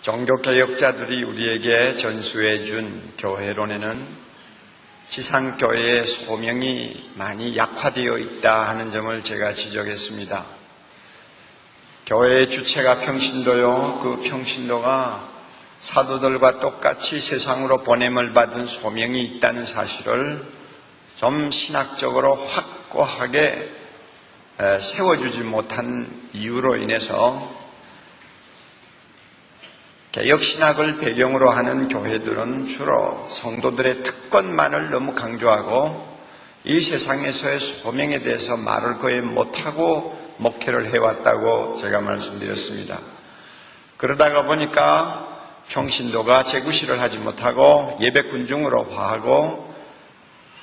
종교개혁자들이 우리에게 전수해 준 교회론에는 지상교회의 소명이 많이 약화되어 있다 하는 점을 제가 지적했습니다. 교회의 주체가 평신도요, 그 평신도가 사도들과 똑같이 세상으로 보냄을 받은 소명이 있다는 사실을 좀 신학적으로 확고하게 세워주지 못한 이유로 인해서 개혁신학을 배경으로 하는 교회들은 주로 성도들의 특권만을 너무 강조하고 이 세상에서의 소명에 대해서 말을 거의 못하고 목회를 해왔다고 제가 말씀드렸습니다. 그러다가 보니까 평신도가 재구시를 하지 못하고 예배군중으로 화하고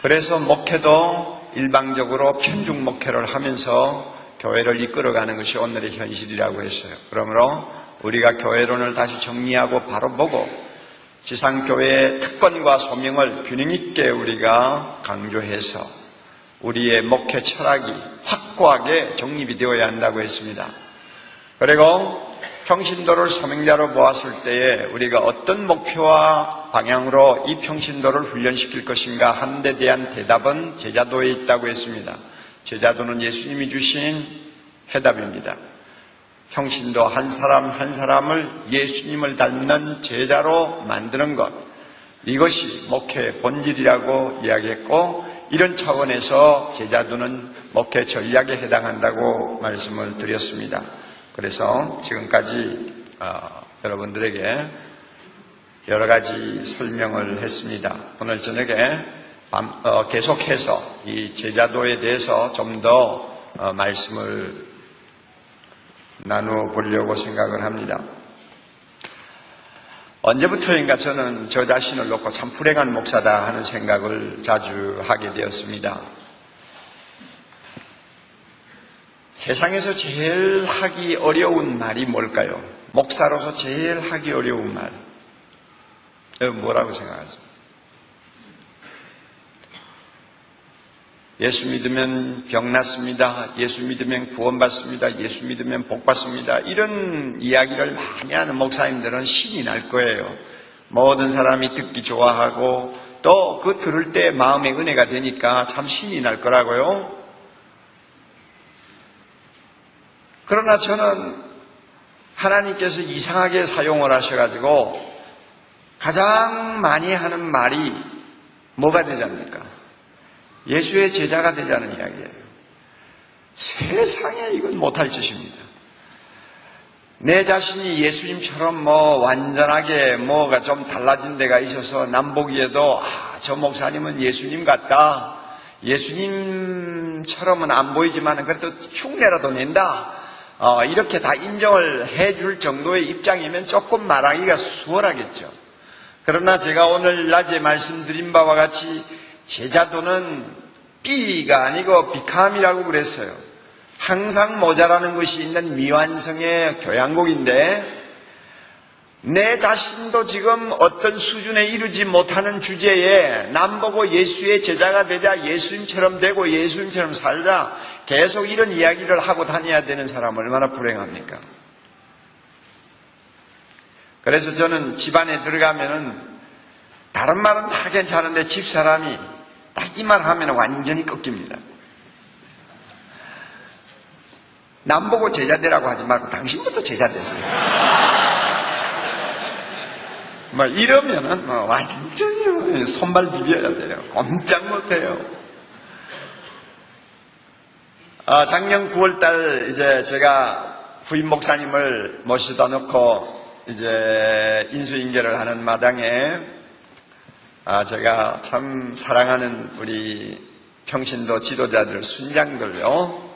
그래서 목회도 일방적으로 편중 목회를 하면서 교회를 이끌어가는 것이 오늘의 현실이라고 했어요. 그러므로 우리가 교회론을 다시 정리하고 바로 보고 지상교회의 특권과 소명을 균형 있게 우리가 강조해서 우리의 목회 철학이 확고하게 정립이 되어야 한다고 했습니다. 그리고 평신도를 소명자로 보았을 때에 우리가 어떤 목표와 방향으로 이 평신도를 훈련시킬 것인가 하는 데 대한 대답은 제자도에 있다고 했습니다. 제자도는 예수님이 주신 해답입니다. 평신도 한 사람 한 사람을 예수님을 닮는 제자로 만드는 것, 이것이 목회의 본질이라고 이야기했고 이런 차원에서 제자도는 목회 전략에 해당한다고 말씀을 드렸습니다. 그래서 지금까지 여러분들에게 여러 가지 설명을 했습니다. 오늘 저녁에 계속해서 이 제자도에 대해서 좀 더 말씀을 나누어 보려고 생각을 합니다. 언제부터인가 저는 저 자신을 놓고 참 불행한 목사다 하는 생각을 자주 하게 되었습니다. 세상에서 제일 하기 어려운 말이 뭘까요? 목사로서 제일 하기 어려운 말. 여러분 뭐라고 생각하세요? 예수 믿으면 병 낫습니다. 예수 믿으면 구원받습니다. 예수 믿으면 복 받습니다. 이런 이야기를 많이 하는 목사님들은 신이 날 거예요. 모든 사람이 듣기 좋아하고 또 그 들을 때 마음의 은혜가 되니까 참 신이 날 거라고요. 그러나 저는 하나님께서 이상하게 사용을 하셔가지고 가장 많이 하는 말이 뭐가 되지 않습니까? 예수의 제자가 되자는 이야기예요. 세상에 이건 못할 짓입니다. 내 자신이 예수님처럼 완전하게 뭐가 좀 달라진 데가 있어서 남 보기에도 저 목사님은 예수님 같다. 예수님처럼은 안 보이지만 그래도 흉내라도 낸다. 이렇게 다 인정을 해줄 정도의 입장이면 조금 말하기가 수월하겠죠. 그러나 제가 오늘 낮에 말씀드린 바와 같이 제자도는 B가 아니고 비캄이라고 그랬어요. 항상 모자라는 것이 있는 미완성의 교양곡인데 내 자신도 지금 어떤 수준에 이르지 못하는 주제에 남 보고 예수의 제자가 되자, 예수님처럼 되고 예수님처럼 살자, 계속 이런 이야기를 하고 다녀야 되는 사람 얼마나 불행합니까? 그래서 저는 집안에 들어가면은 다른 말은 다 괜찮은데 집사람이 딱 이 말 하면 완전히 꺾입니다. 남 보고 제자 되라고 하지 말고 당신부터 제자 되세요. 이러면은 완전히 손발 비벼야 돼요. 꼼짝 못해요. 작년 9월달 이제 제가 부임 목사님을 모시다 놓고 이제 인수인계를 하는 마당에 제가 참 사랑하는 우리 평신도 지도자들, 순장들요,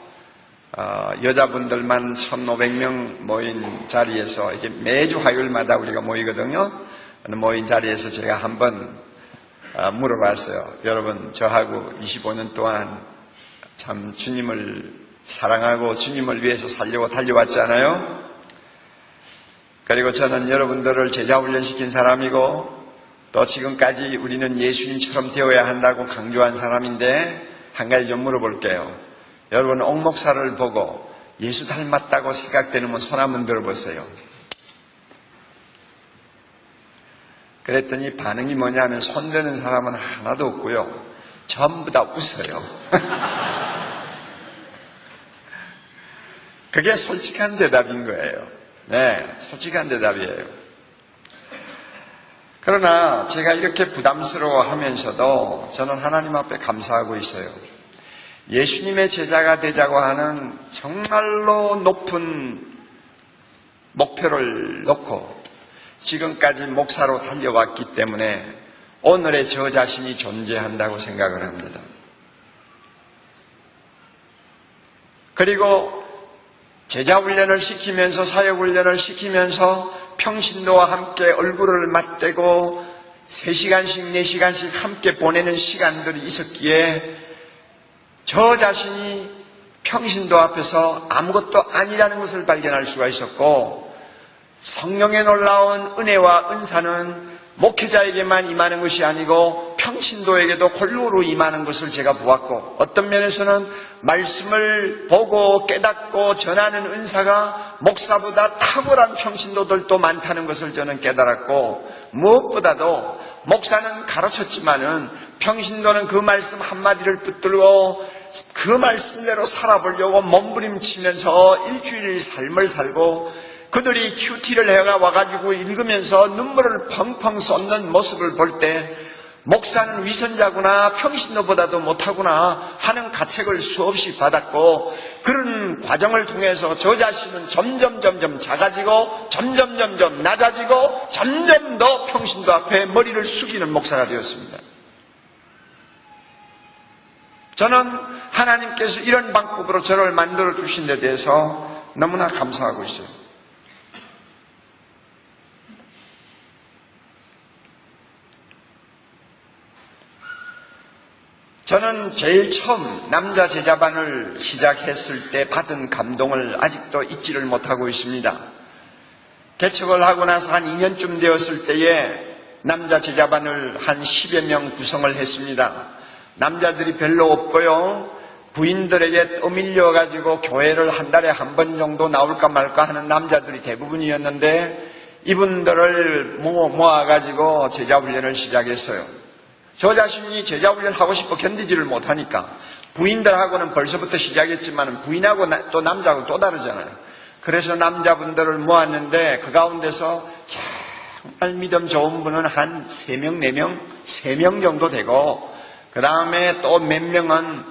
여자분들만 1,500명 모인 자리에서 이제 매주 화요일마다 우리가 모이거든요. 모인 자리에서 제가 한번 물어봤어요. 여러분, 저하고 25년 동안 참 주님을 사랑하고 주님을 위해서 살려고 달려왔잖아요. 그리고 저는 여러분들을 제자훈련시킨 사람이고 또 지금까지 우리는 예수님처럼 되어야 한다고 강조한 사람인데 한 가지 좀 물어볼게요. 여러분, 옥 목사를 보고 예수 닮았다고 생각되는 분 손 한번 들어보세요. 그랬더니 반응이 뭐냐면 손드는 사람은 하나도 없고요. 전부 다 웃어요. 그게 솔직한 대답인 거예요. 네, 솔직한 대답이에요. 그러나 제가 이렇게 부담스러워 하면서도 저는 하나님 앞에 감사하고 있어요. 예수님의 제자가 되자고 하는 정말로 높은 목표를 놓고 지금까지 목사로 달려왔기 때문에 오늘의 저 자신이 존재한다고 생각을 합니다. 그리고 제자훈련을 시키면서 사역훈련을 시키면서 평신도와 함께 얼굴을 맞대고 3시간씩 4시간씩 함께 보내는 시간들이 있었기에 저 자신이 평신도 앞에서 아무것도 아니라는 것을 발견할 수가 있었고, 성령의 놀라운 은혜와 은사는 목회자에게만 임하는 것이 아니고 평신도에게도 골고루 임하는 것을 제가 보았고, 어떤 면에서는 말씀을 보고 깨닫고 전하는 은사가 목사보다 탁월한 평신도들도 많다는 것을 저는 깨달았고, 무엇보다도 목사는 가르쳤지만은 평신도는 그 말씀 한마디를 붙들고 그 말씀대로 살아보려고 몸부림치면서 일주일 삶을 살고, 그들이 큐티를 해가 와가지고 읽으면서 눈물을 펑펑 쏟는 모습을 볼 때 목사는 위선자구나, 평신도보다도 못하구나 하는 가책을 수없이 받았고, 그런 과정을 통해서 저 자신은 점점 작아지고 점점 낮아지고 점점 더 평신도 앞에 머리를 숙이는 목사가 되었습니다. 저는 하나님께서 이런 방법으로 저를 만들어 주신 데 대해서 너무나 감사하고 있어요. 저는 제일 처음 남자 제자반을 시작했을 때 받은 감동을 아직도 잊지를 못하고 있습니다. 개척을 하고 나서 한 2년쯤 되었을 때에 남자 제자반을 한 10여 명 구성을 했습니다. 남자들이 별로 없고요, 부인들에게 떠밀려가지고 교회를 한 달에 한 번 정도 나올까 말까 하는 남자들이 대부분이었는데, 이분들을 모아가지고 제자훈련을 시작했어요. 저 자신이 제자훈련 하고 싶어 견디지를 못하니까, 부인들하고는 벌써부터 시작했지만 부인하고 또 남자하고 또 다르잖아요. 그래서 남자분들을 모았는데 그 가운데서 정말 믿음 좋은 분은 한 3명, 4명, 3명 정도 되고, 그 다음에 또 몇 명은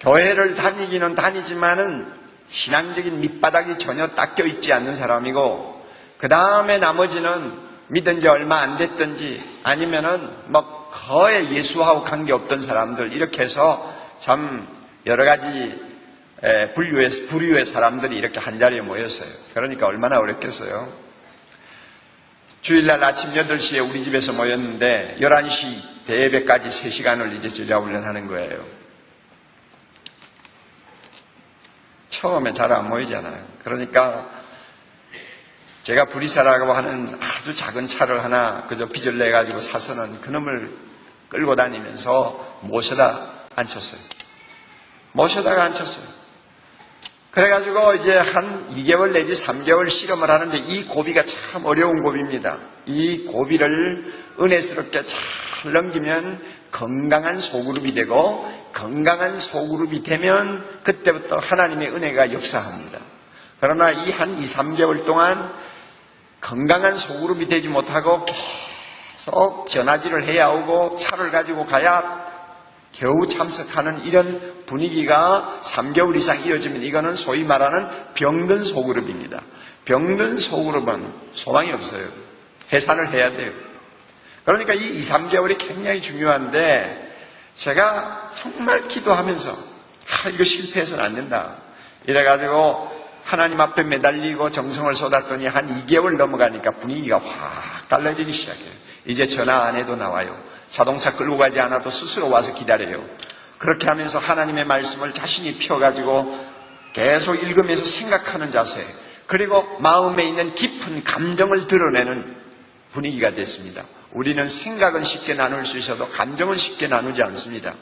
교회를 다니기는 다니지만은 신앙적인 밑바닥이 전혀 닦여 있지 않는 사람이고, 그 다음에 나머지는 믿은 지 얼마 안 됐든지 아니면은 뭐 거의 예수하고 관계없던 사람들, 이렇게 해서 참 여러 가지 부류의 사람들이 이렇게 한자리에 모였어요. 그러니까 얼마나 어렵겠어요. 주일날 아침 8시에 우리 집에서 모였는데 11시 대예배까지 3시간을 이제 제자훈련하는 거예요. 처음에 잘 안 모이잖아요. 그러니까 제가 부리사라고 하는 아주 작은 차를 하나 그저 빚을 내가지고 사서는 그놈을 끌고 다니면서 모셔다 앉혔어요. 그래가지고 이제 한 2개월 내지 3개월 실험을 하는데 이 고비가 참 어려운 고비입니다. 이 고비를 은혜스럽게 잘 넘기면 건강한 소그룹이 되고, 건강한 소그룹이 되면 그때부터 하나님의 은혜가 역사합니다. 그러나 이 한 2, 3개월 동안 건강한 소그룹이 되지 못하고 계속 전화질을 해야 오고 차를 가지고 가야 겨우 참석하는 이런 분위기가 3개월 이상 이어지면 이거는 소위 말하는 병든 소그룹입니다. 병든 소그룹은 소망이 없어요. 해산을 해야 돼요. 그러니까 이 2, 3개월이 굉장히 중요한데, 제가 정말 기도하면서 이거 실패해서는 안 된다 이래가지고 하나님 앞에 매달리고 정성을 쏟았더니 한 2개월 넘어가니까 분위기가 확 달라지기 시작해요. 이제 전화 안 해도 나와요. 자동차 끌고 가지 않아도 스스로 와서 기다려요. 그렇게 하면서 하나님의 말씀을 자신이 펴가지고 계속 읽으면서 생각하는 자세, 그리고 마음에 있는 깊은 감정을 드러내는 분위기가 됐습니다. 우리는 생각은 쉽게 나눌 수 있어도 감정은 쉽게 나누지 않습니다.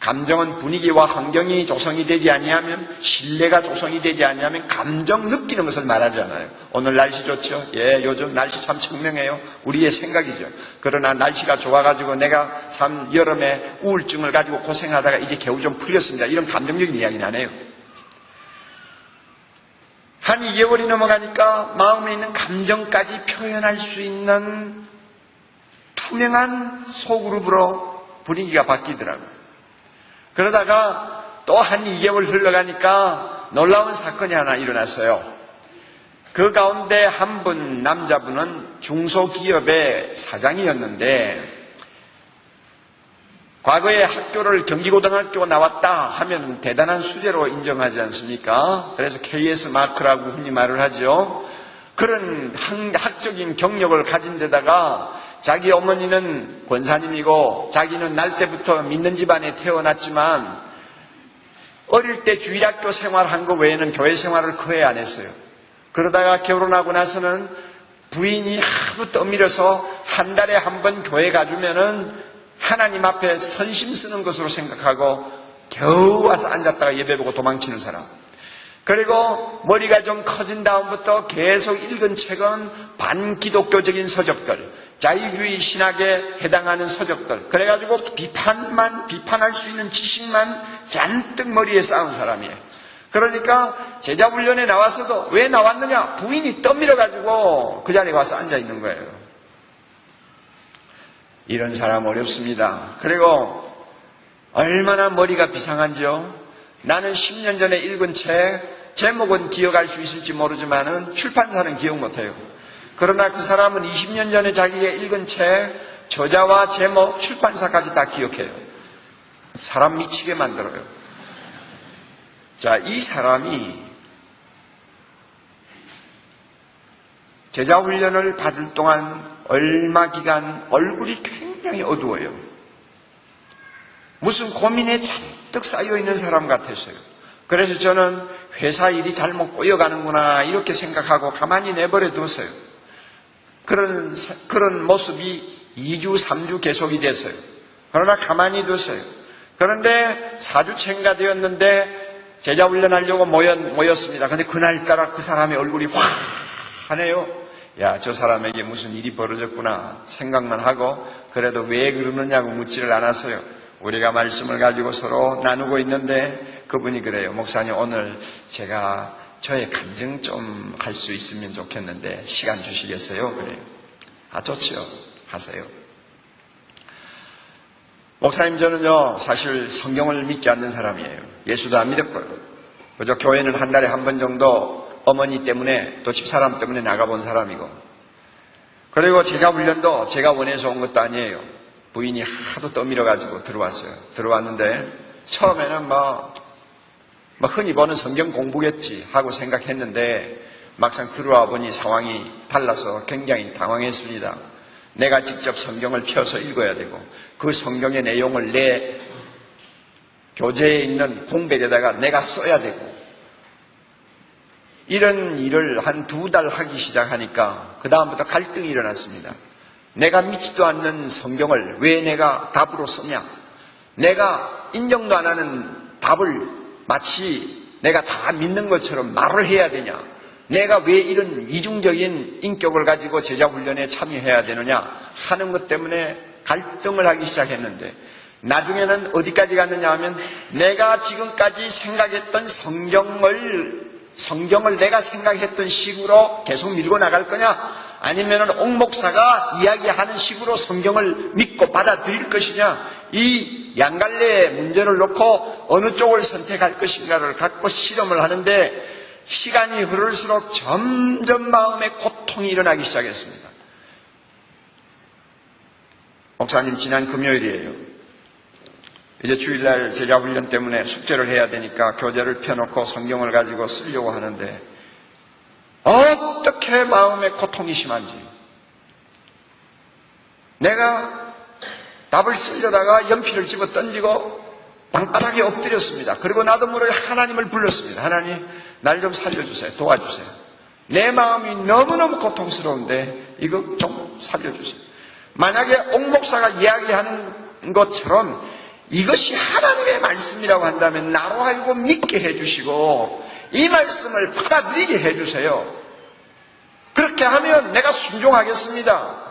감정은 분위기와 환경이 조성이 되지 아니하면, 신뢰가 조성이 되지 아니하면 감정 느끼는 것을 말하잖아요. 오늘 날씨 좋죠? 예, 요즘 날씨 참 청명해요. 우리의 생각이죠. 그러나 날씨가 좋아가지고 내가 참 여름에 우울증을 가지고 고생하다가 이제 겨우 좀 풀렸습니다. 이런 감정적인 이야기는 안 해요. 한 2개월이 넘어가니까 마음에 있는 감정까지 표현할 수 있는 투명한 소그룹으로 분위기가 바뀌더라고요. 그러다가 또 한 2개월 흘러가니까 놀라운 사건이 하나 일어났어요. 그 가운데 한 분, 남자분은 중소기업의 사장이었는데 과거에 학교를 경기고등학교 나왔다 하면 대단한 수재로 인정하지 않습니까? 그래서 KS 마크라고 흔히 말을 하죠. 그런 학적인 경력을 가진 데다가 자기 어머니는 권사님이고 자기는 날 때부터 믿는 집안에 태어났지만 어릴 때 주일학교 생활한 거 외에는 교회 생활을 거의 안 했어요. 그러다가 결혼하고 나서는 부인이 하도 떠밀어서 한 달에 한 번 교회 가주면은 하나님 앞에 선심 쓰는 것으로 생각하고 겨우 와서 앉았다가 예배 보고 도망치는 사람. 그리고 머리가 좀 커진 다음부터 계속 읽은 책은 반기독교적인 서적들, 자유주의 신학에 해당하는 서적들, 그래가지고 비판할 수 있는 지식만 잔뜩 머리에 쌓은 사람이에요. 그러니까 제자훈련에 나와서도 왜 나왔느냐? 부인이 떠밀어가지고 그 자리에 와서 앉아있는 거예요. 이런 사람 어렵습니다. 그리고 얼마나 머리가 비상한지요? 나는 10년 전에 읽은 책, 제목은 기억할 수 있을지 모르지만은 출판사는 기억 못해요. 그러나 그 사람은 20년 전에 자기가 읽은 책, 저자와 제목, 출판사까지 다 기억해요. 사람 미치게 만들어요. 자, 이 사람이 제자훈련을 받을 동안 얼마 기간 얼굴이 굉장히 어두워요. 무슨 고민에 잔뜩 쌓여있는 사람 같았어요. 그래서 저는 회사 일이 잘못 꼬여가는구나 이렇게 생각하고 가만히 내버려 뒀어요. 그런 모습이 2주, 3주 계속이 됐어요. 그러나 가만히 뒀어요. 그런데 4주째인가 되었는데 제자훈련하려고 모였습니다. 근데 그날따라 그 사람의 얼굴이 환해요. 야, 저 사람에게 무슨 일이 벌어졌구나 생각만 하고 그래도 왜 그러느냐고 묻지를 않았어요. 우리가 말씀을 가지고 서로 나누고 있는데 그분이 그래요. 목사님, 오늘 제가 저의 감정 좀 할 수 있으면 좋겠는데 시간 주시겠어요? 그래요. 아, 좋지요. 하세요. 목사님, 저는요 사실 성경을 믿지 않는 사람이에요. 예수도 안 믿었고요. 그저 교회는 한 달에 한 번 정도 어머니 때문에 또 집사람 때문에 나가본 사람이고, 그리고 제자훈련도 제가 원해서 온 것도 아니에요. 부인이 하도 떠밀어가지고 들어왔어요. 들어왔는데 처음에는 뭐 흔히 보는 성경 공부겠지 하고 생각했는데 막상 들어와 보니 상황이 달라서 굉장히 당황했습니다. 내가 직접 성경을 펴서 읽어야 되고 그 성경의 내용을 내 교재에 있는 공백에다가 내가 써야 되고, 이런 일을 한 2달 하기 시작하니까 그 다음부터 갈등이 일어났습니다. 내가 믿지도 않는 성경을 왜 내가 답으로 쓰냐? 내가 인정도 안 하는 답을 마치 내가 다 믿는 것처럼 말을 해야 되냐? 내가 왜 이런 이중적인 인격을 가지고 제자훈련에 참여해야 되느냐 하는 것 때문에 갈등을 하기 시작했는데, 나중에는 어디까지 갔느냐 하면 내가 지금까지 생각했던 성경을 내가 생각했던 식으로 계속 밀고 나갈 거냐, 아니면은 옥 목사가 이야기하는 식으로 성경을 믿고 받아들일 것이냐, 이 양갈래의 문제를 놓고 어느 쪽을 선택할 것인가를 갖고 실험을 하는데 시간이 흐를수록 점점 마음에 고통이 일어나기 시작했습니다. 목사님, 지난 금요일이에요. 이제 주일날 제자훈련 때문에 숙제를 해야 되니까 교재를 펴놓고 성경을 가지고 쓰려고 하는데 어떻게 마음에 고통이 심한지, 내가 답을 쓰려다가 연필을 집어 던지고 방바닥에 엎드렸습니다. 그리고 나도 모르게 하나님을 불렀습니다. 하나님, 날 좀 살려주세요. 도와주세요. 내 마음이 너무너무 고통스러운데 이거 좀 살려주세요. 만약에 옥 목사가 이야기하는 것처럼 이것이 하나님의 말씀이라고 한다면 나로 하여금 믿게 해주시고 이 말씀을 받아들이게 해주세요. 그렇게 하면 내가 순종하겠습니다.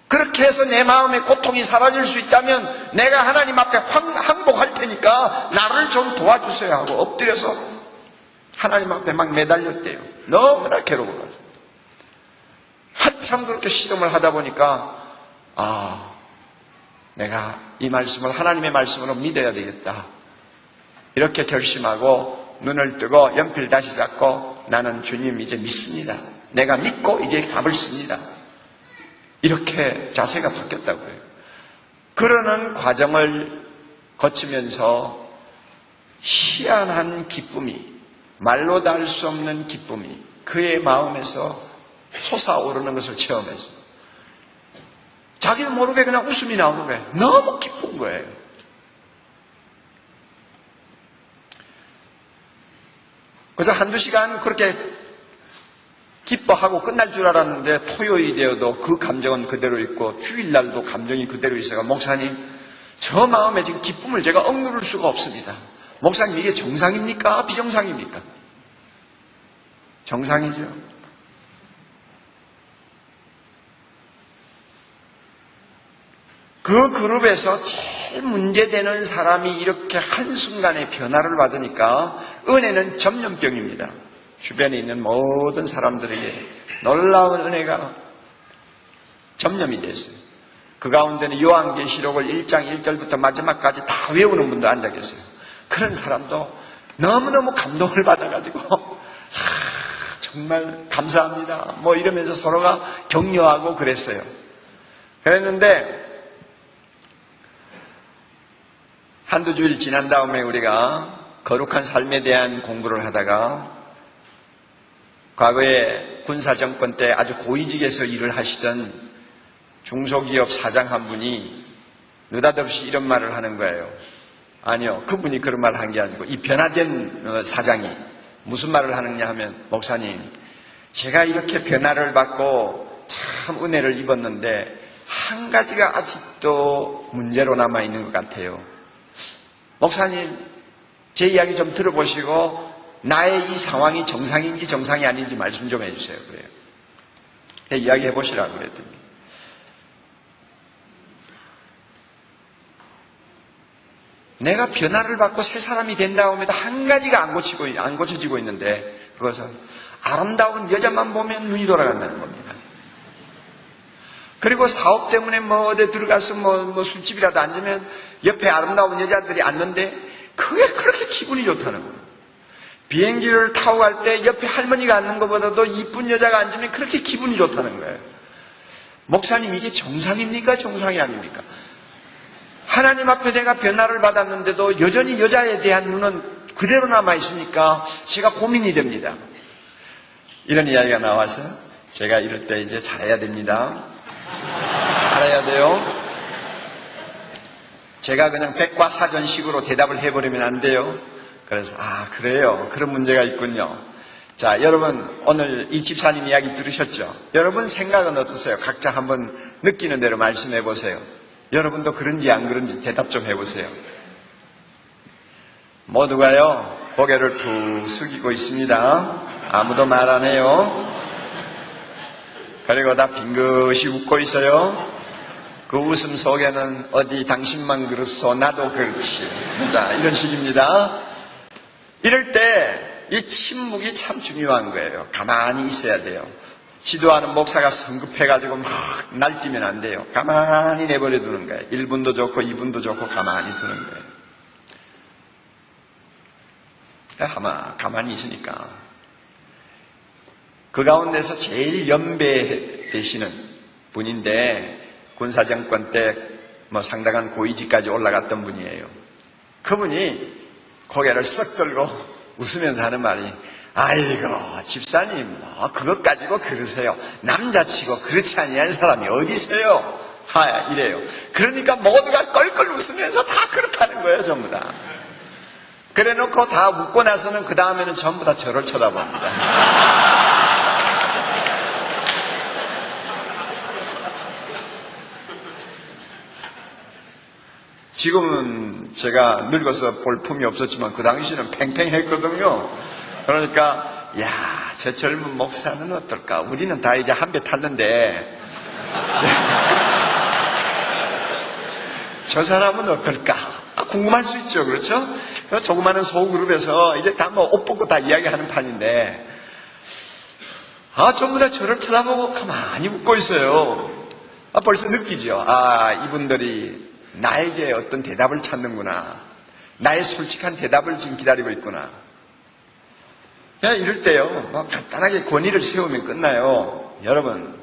그렇게 해서 내 마음의 고통이 사라질 수 있다면 내가 하나님 앞에 항복할 테니까 나를 좀 도와주세요 하고 엎드려서 하나님 앞에 막 매달렸대요. 너무나 괴로워가지고. 한참 그렇게 시름을 하다 보니까 내가 이 말씀을 하나님의 말씀으로 믿어야 되겠다. 이렇게 결심하고 눈을 뜨고 연필 다시 잡고 나는 주님 이제 믿습니다. 내가 믿고 이제 답을 씁니다. 이렇게 자세가 바뀌었다고요. 그러는 과정을 거치면서 희한한 기쁨이, 말로 다 할 수 없는 기쁨이 그의 마음에서 솟아오르는 것을 체험했어요. 자기도 모르게 그냥 웃음이 나오는 거예요. 너무 기쁜 거예요. 그래서 한두 시간 그렇게 기뻐하고 끝날 줄 알았는데 토요일이 되어도 그 감정은 그대로 있고 주일날도 감정이 그대로 있어요. 목사님, 저 마음에 지금 기쁨을 제가 억누를 수가 없습니다. 목사님, 이게 정상입니까? 비정상입니까? 정상이죠. 그 그룹에서 제일 문제되는 사람이 이렇게 한순간에 변화를 받으니까 은혜는 전염병입니다. 주변에 있는 모든 사람들에게 놀라운 은혜가 전염이 됐어요. 그 가운데는 요한계시록을 1장 1절부터 마지막까지 다 외우는 분도 앉아 계세요. 그런 사람도 너무너무 감동을 받아가지고 정말 감사합니다 뭐 이러면서 서로가 격려하고 그랬어요. 그랬는데 한두 주일 지난 다음에 우리가 거룩한 삶에 대한 공부를 하다가 과거에 군사정권 때 아주 고위직에서 일을 하시던 중소기업 사장 한 분이 느닷없이 이런 말을 하는 거예요. 아니요, 그분이 그런 말을 한 게 아니고 이 변화된 사장이 무슨 말을 하느냐 하면, 목사님, 제가 이렇게 변화를 받고 참 은혜를 입었는데 한 가지가 아직도 문제로 남아있는 것 같아요. 목사님, 제 이야기 좀 들어보시고 나의 이 상황이 정상인지 정상이 아닌지 말씀 좀 해주세요. 그래요. 이야기해 보시라고 그랬더니 내가 변화를 받고 새 사람이 된 다음에도 한 가지가 안 고쳐지고 있는데 그것은 아름다운 여자만 보면 눈이 돌아간다는 겁니다. 그리고 사업 때문에 뭐 어디 들어가서 뭐 술집이라도 앉으면 옆에 아름다운 여자들이 앉는데 그게 그렇게 기분이 좋다는 거예요. 비행기를 타고 갈 때 옆에 할머니가 앉는 것보다도 이쁜 여자가 앉으면 그렇게 기분이 좋다는 거예요. 목사님, 이게 정상입니까? 정상이 아닙니까? 하나님 앞에 내가 변화를 받았는데도 여전히 여자에 대한 눈은 그대로 남아있으니까 제가 고민이 됩니다. 이런 이야기가 나와서 제가 이럴 때 이제 잘해야 됩니다. 잘해야 돼요. 제가 그냥 백과사전식으로 대답을 해버리면 안 돼요. 그래서 그래요. 그런 문제가 있군요. 자, 여러분 오늘 이 집사님 이야기 들으셨죠? 여러분 생각은 어떠세요? 각자 한번 느끼는 대로 말씀해 보세요. 여러분도 그런지 안 그런지 대답 좀 해보세요. 모두가요 고개를 푹 숙이고 있습니다. 아무도 말 안 해요. 그리고 다 빙긋이 웃고 있어요. 그 웃음 속에는 어디 당신만 그렇소 나도 그렇지. 자, 이런 식입니다. 이럴 때 이 침묵이 참 중요한 거예요. 가만히 있어야 돼요. 지도하는 목사가 성급해가지고 막 날뛰면 안 돼요. 가만히 내버려 두는 거예요. 1분도 좋고 2분도 좋고 가만히 두는 거예요. 가만히 있으니까. 그 가운데서 제일 연배되시는 분인데 군사정권 때 뭐 상당한 고위직까지 올라갔던 분이에요. 그분이 고개를 썩 들고 웃으면서 하는 말이, 아이고 집사님 그것 가지고 그러세요. 남자치고 그렇지 아니한 사람이 어디 있어요? 이래요. 그러니까 모두가 껄껄 웃으면서 다 그렇다는 거예요. 전부 다. 그래 놓고 다 웃고 나서는 그 다음에는 전부 다 저를 쳐다봅니다. 지금은 제가 늙어서 볼품이 없었지만 그 당시는 팽팽했거든요. 그러니까 야, 저 젊은 목사는 어떨까? 우리는 다 이제 한 배 탔는데 저 사람은 어떨까? 궁금할 수 있죠. 그렇죠? 조그마한 소그룹에서 이제 다 뭐 옷 벗고 다 이야기하는 판인데 전부 다 저를 쳐다보고 가만히 웃고 있어요. 벌써 느끼죠. 이분들이 나에게 어떤 대답을 찾는구나. 나의 솔직한 대답을 지금 기다리고 있구나. 그냥 이럴 때요, 간단하게 권위를 세우면 끝나요. 여러분,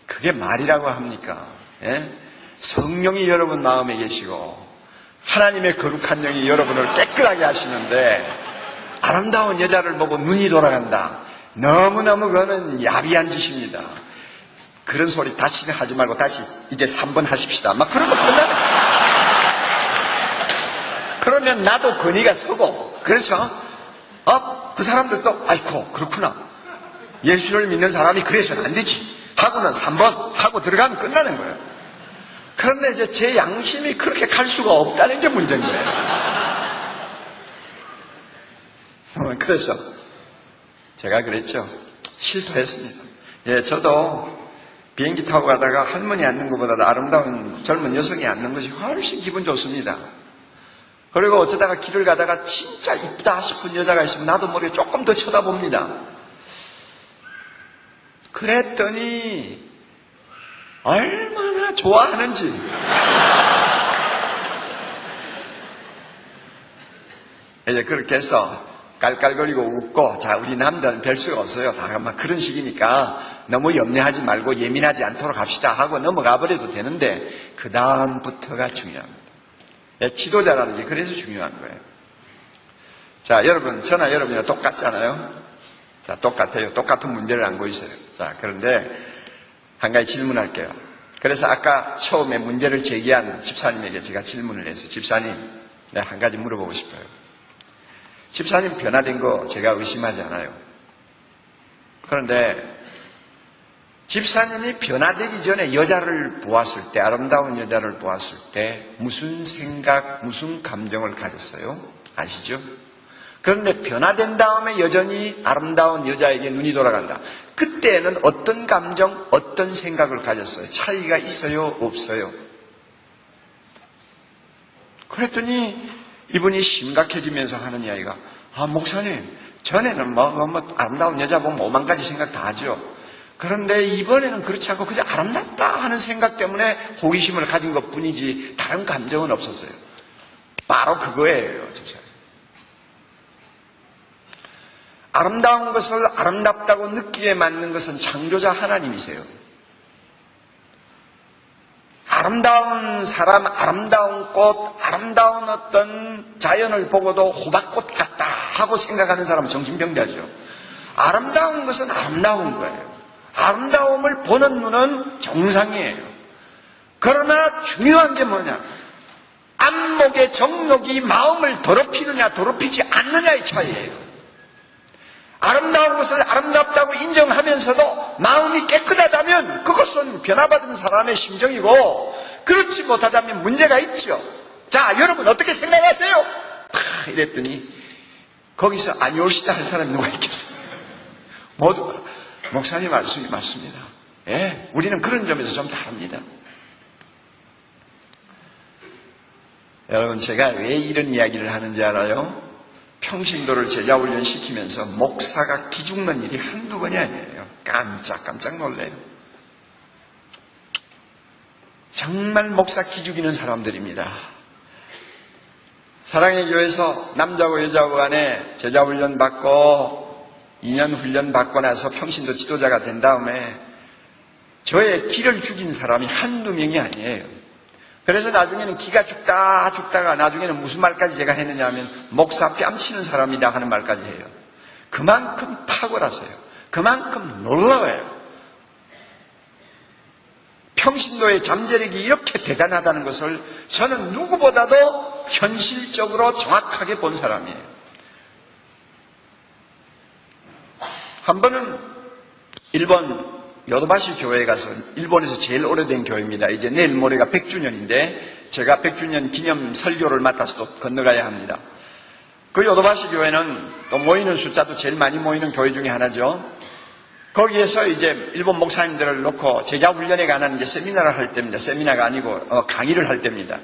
그게 말이라고 합니까? 예? 성령이 여러분 마음에 계시고 하나님의 거룩한 영이 여러분을 깨끗하게 하시는데 아름다운 여자를 보고 눈이 돌아간다. 너무너무 그거는 야비한 짓입니다. 그런 소리 다시는 하지 말고 다시 이제 3번 하십시다. 막 그런 거 끝나네. 그러면 나도 권위가 서고, 그렇죠? 그 사람들도 아이고 그렇구나. 예수를 믿는 사람이 그래서는 안 되지. 하고는 3번 하고 들어가면 끝나는 거예요. 그런데 이제 제 양심이 그렇게 갈 수가 없다는 게 문제인 거예요. 그래서 제가 그랬죠. 실토했습니다. 예, 저도 비행기 타고 가다가 할머니 앉는 것보다 아름다운 젊은 여성이 앉는 것이 훨씬 기분 좋습니다. 그리고 어쩌다가 길을 가다가 진짜 이쁘다 싶은 여자가 있으면 나도 모르게 조금 더 쳐다봅니다. 그랬더니 얼마나 좋아하는지. 이제 그렇게 해서 깔깔거리고 웃고, 자, 우리 남자는 별 수가 없어요. 다 막 그런 식이니까 너무 염려하지 말고 예민하지 않도록 합시다 하고 넘어가 버려도 되는데, 그 다음부터가 중요합니다. 지도자라는 게 그래서 중요한 거예요. 자, 여러분, 저나 여러분이랑 똑같잖아요. 자, 똑같아요. 똑같은 문제를 안고 있어요. 자, 그런데 한 가지 질문할게요. 그래서 아까 처음에 문제를 제기한 집사님에게 제가 질문을 해서, 집사님, 내가 한 가지 물어보고 싶어요. 집사님 변화된 거 제가 의심하지 않아요. 그런데 집사님이 변화되기 전에 여자를 보았을 때, 아름다운 여자를 보았을 때 무슨 생각, 무슨 감정을 가졌어요? 아시죠? 그런데 변화된 다음에 여전히 아름다운 여자에게 눈이 돌아간다. 그때는 어떤 감정, 어떤 생각을 가졌어요? 차이가 있어요? 없어요? 그랬더니 이분이 심각해지면서 하는 이야기가, 목사님, 전에는 뭐 아름다운 여자 보면 5만 가지 생각 다 하죠. 그런데 이번에는 그렇지 않고 그저 아름답다 하는 생각 때문에 호기심을 가진 것 뿐이지 다른 감정은 없었어요. 바로 그거예요, 집사님. 아름다운 것을 아름답다고 느끼게 만든 것은 창조자 하나님이세요. 아름다운 사람, 아름다운 꽃, 아름다운 어떤 자연을 보고도 호박꽃 같다 하고 생각하는 사람은 정신병자죠. 아름다운 것은 아름다운 거예요. 아름다움을 보는 눈은 정상이에요. 그러나 중요한 게 뭐냐? 안목의 정욕이 마음을 더럽히느냐 더럽히지 않느냐의 차이예요. 아름다운 것을 아름답다고 인정하면서도 마음이 깨끗하다면 그것은 변화받은 사람의 심정이고, 그렇지 못하다면 문제가 있죠. 자, 여러분 어떻게 생각하세요? 이랬더니 거기서 아니올시다 할 사람이 누가 있겠어요? 모두가 목사님 말씀이 맞습니다. 예, 우리는 그런 점에서 좀 다릅니다. 여러분, 제가 왜 이런 이야기를 하는지 알아요? 평신도를 제자훈련 시키면서 목사가 기죽는 일이 한두 번이 아니에요. 깜짝 놀래요. 정말 목사 기죽이는 사람들입니다. 사랑의 교회에서 남자고 여자고 간에 제자훈련 받고 2년 훈련 받고 나서 평신도 지도자가 된 다음에 저의 기를 죽인 사람이 한두 명이 아니에요. 그래서 나중에는 기가 죽다가 나중에는 무슨 말까지 제가 했느냐 하면 목사 뺨치는 사람이다 하는 말까지 해요. 그만큼 탁월하세요. 그만큼 놀라워요. 평신도의 잠재력이 이렇게 대단하다는 것을 저는 누구보다도 현실적으로 정확하게 본 사람이에요. 한 번은 일본 요도바시 교회에 가서 일본에서 제일 오래된 교회입니다. 이제 내일 모레가 100주년인데 제가 100주년 기념 설교를 맡아서 또 건너가야 합니다. 그 요도바시 교회는 또 모이는 숫자도 제일 많이 모이는 교회 중에 하나죠. 거기에서 이제 일본 목사님들을 놓고 제자 훈련에 관한 이제 세미나를 할 때입니다. 세미나가 아니고 강의를 할 때입니다.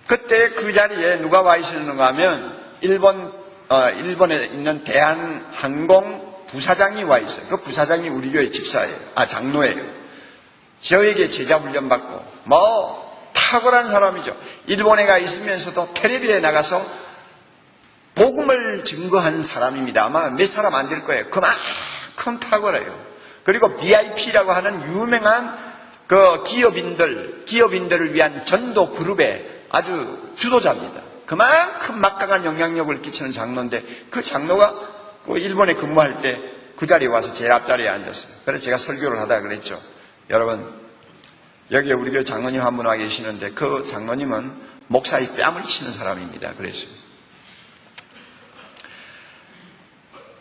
그때 그 자리에 누가 와 있었는가 하면 일본에 있는 대한항공 부사장이 와 있어요. 그 부사장이 우리 교회 집사예요. 장로예요. 저에게 제자 훈련 받고 탁월한 사람이죠. 일본에 가 있으면서도 텔레비에 나가서 복음을 증거한 사람입니다. 아마 몇 사람 안 될 거예요. 그만큼 탁월해요. 그리고 BIP라고 하는 유명한 그 기업인들을 위한 전도 그룹의 아주 주도자입니다. 그만큼 막강한 영향력을 끼치는 장로인데 그 장로가 그 일본에 근무할 때 그 자리에 와서 제일 앞자리에 앉았어요. 그래서 제가 설교를 하다가 그랬죠. 여러분, 여기에 우리 교회 장로님 한 분 와 계시는데 그 장로님은 목사의 뺨을 치는 사람입니다. 그랬어요.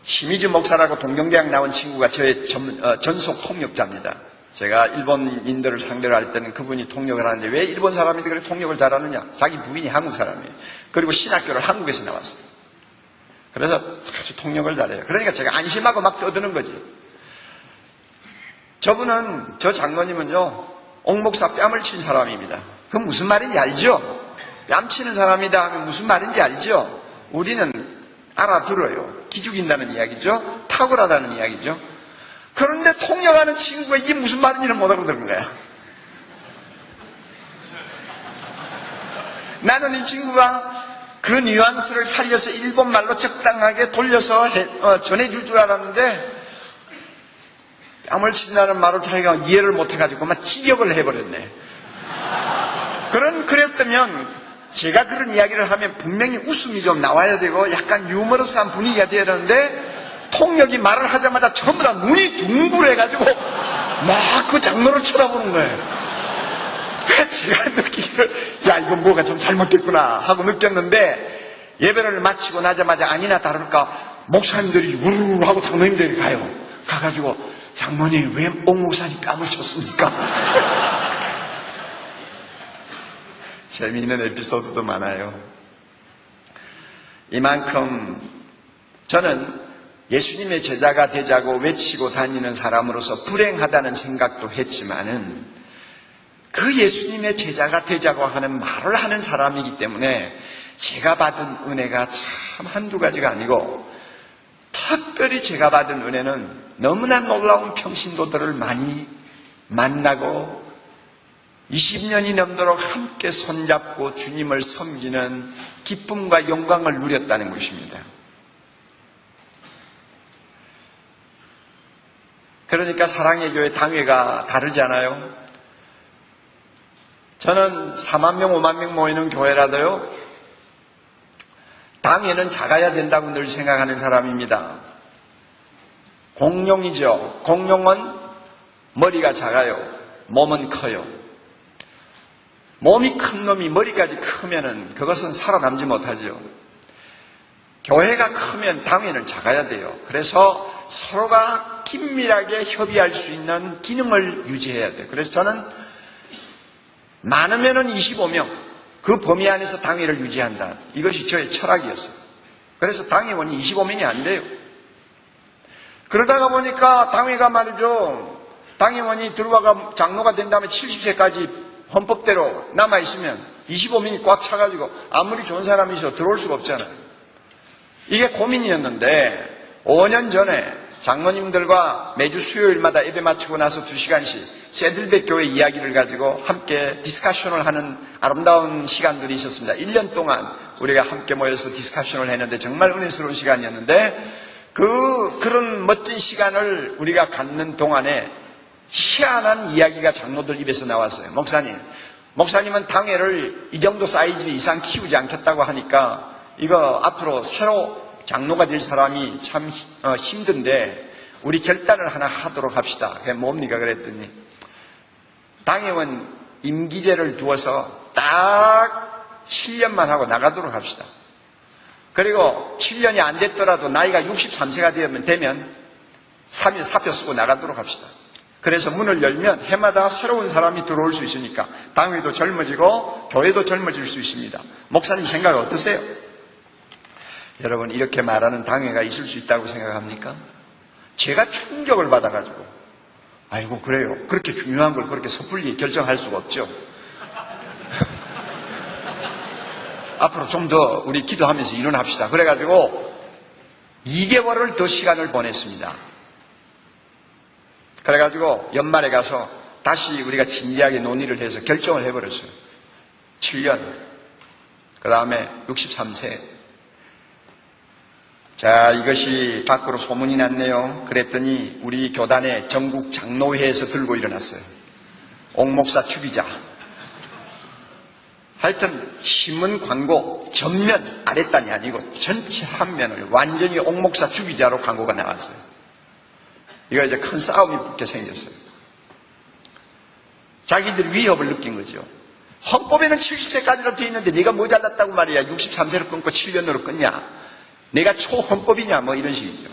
시미즈 목사라고 동경대학 나온 친구가 저의 전속 통역자입니다. 제가 일본인들을 상대로 할 때는 그분이 통역을 하는데 왜 일본 사람인데 그렇게 통역을 잘하느냐? 자기 부인이 한국 사람이에요. 그리고 신학교를 한국에서 나왔어요. 그래서 아주 통역을 잘해요. 그러니까 제가 안심하고 막 떠드는 거지. 저 장로님은요, 옥목사 뺨을 친 사람입니다. 그건 무슨 말인지 알죠? 뺨 치는 사람이다 하면 무슨 말인지 알죠? 우리는 알아들어요. 기죽인다는 이야기죠. 탁월하다는 이야기죠. 그런데 통역하는 친구가 이게 무슨 말인지는 못 알아듣는 거야. 나는 이 친구가 그 뉘앙스를 살려서 일본말로 적당하게 돌려서 전해줄 줄 알았는데 뺨을 친다는 말을 자기가 이해를 못해가지고 막 직역을 해버렸네. 그랬다면 제가 그런 이야기를 하면 분명히 웃음이 좀 나와야 되고 약간 유머러스한 분위기가 돼야 되는데 통역이 말을 하자마자 전부 다 눈이 둥글해가지고 막 그 장로를 쳐다보는 거예요. 제가 느끼기를 이거 뭐가 좀 잘못됐구나 하고 느꼈는데 예배를 마치고 나자마자 아니나 다를까 목사님들이 우르르 하고 장로님들이 가가지고 장모님 왜 옥목사님 뺨을 쳤습니까? 재미있는 에피소드도 많아요. 이만큼 저는 예수님의 제자가 되자고 외치고 다니는 사람으로서 불행하다는 생각도 했지만은 그 예수님의 제자가 되자고 하는 말을 하는 사람이기 때문에 제가 받은 은혜가 참 한두 가지가 아니고 특별히 제가 받은 은혜는 너무나 놀라운 평신도들을 많이 만나고 20년이 넘도록 함께 손잡고 주님을 섬기는 기쁨과 영광을 누렸다는 것입니다. 그러니까 사랑의 교회 당회가 다르잖아요. 저는 4만 명, 5만 명 모이는 교회라도요, 당회는 작아야 된다고 늘 생각하는 사람입니다. 공룡이죠. 공룡은 머리가 작아요. 몸은 커요. 몸이 큰 놈이 머리까지 크면은 그것은 살아남지 못하죠. 교회가 크면 당회는 작아야 돼요. 그래서 서로가 긴밀하게 협의할 수 있는 기능을 유지해야 돼요. 그래서 저는 많으면은 25명, 그 범위 안에서 당회를 유지한다. 이것이 저의 철학이었어요. 그래서 당회원이 25명이 안 돼요. 그러다가 보니까 당회가 말이죠. 당회원이 들어와가 장로가 된 다음에 70세까지 헌법대로 남아있으면 25명이 꽉 차가지고 아무리 좋은 사람이셔도 들어올 수가 없잖아요. 이게 고민이었는데 5년 전에 장로님들과 매주 수요일마다 예배 마치고 나서 2시간씩 새들백 교회 이야기를 가지고 함께 디스커션을 하는 아름다운 시간들이 있었습니다. 1년 동안 우리가 함께 모여서 디스커션을 했는데 정말 은혜스러운 시간이었는데 그런 멋진 시간을 우리가 갖는 동안에 희한한 이야기가 장로들 입에서 나왔어요. 목사님은 당회를 이 정도 사이즈 이상 키우지 않겠다고 하니까 이거 앞으로 새로 장로가 될 사람이 참 힘든데 우리 결단을 하나 하도록 합시다. 그게 뭡니까? 그랬더니 당회원 임기제를 두어서 딱 7년만 하고 나가도록 합시다. 그리고 7년이 안 됐더라도 나이가 63세가 되면 3일 사표 쓰고 나가도록 합시다. 그래서 문을 열면 해마다 새로운 사람이 들어올 수 있으니까 당회도 젊어지고 교회도 젊어질 수 있습니다. 목사님 생각 어떠세요? 여러분, 이렇게 말하는 당회가 있을 수 있다고 생각합니까? 제가 충격을 받아가지고, 아이고 그래요. 그렇게 중요한 걸 그렇게 섣불리 결정할 수가 없죠. 앞으로 좀 더 우리 기도하면서 일어납시다. 그래가지고 2개월을 더 시간을 보냈습니다. 그래가지고 연말에 가서 다시 우리가 진지하게 논의를 해서 결정을 해버렸어요. 7년, 그 다음에 63세. 자, 이것이 밖으로 소문이 났네요. 그랬더니 우리 교단의 전국 장로회에서 들고 일어났어요. 옥목사 죽이자. 하여튼 신문 광고 전면, 아랫단이 아니고 전체 한 면을 완전히 옥목사 죽이자로 광고가 나왔어요. 이거 이제 큰 싸움이 붙게 생겼어요. 자기들 위협을 느낀 거죠. 헌법에는 70세까지로 되어 있는데 네가 뭐 잘났다고 말이야. 63세로 끊고 7년으로 끊냐. 내가 초헌법이냐 뭐 이런 식이죠.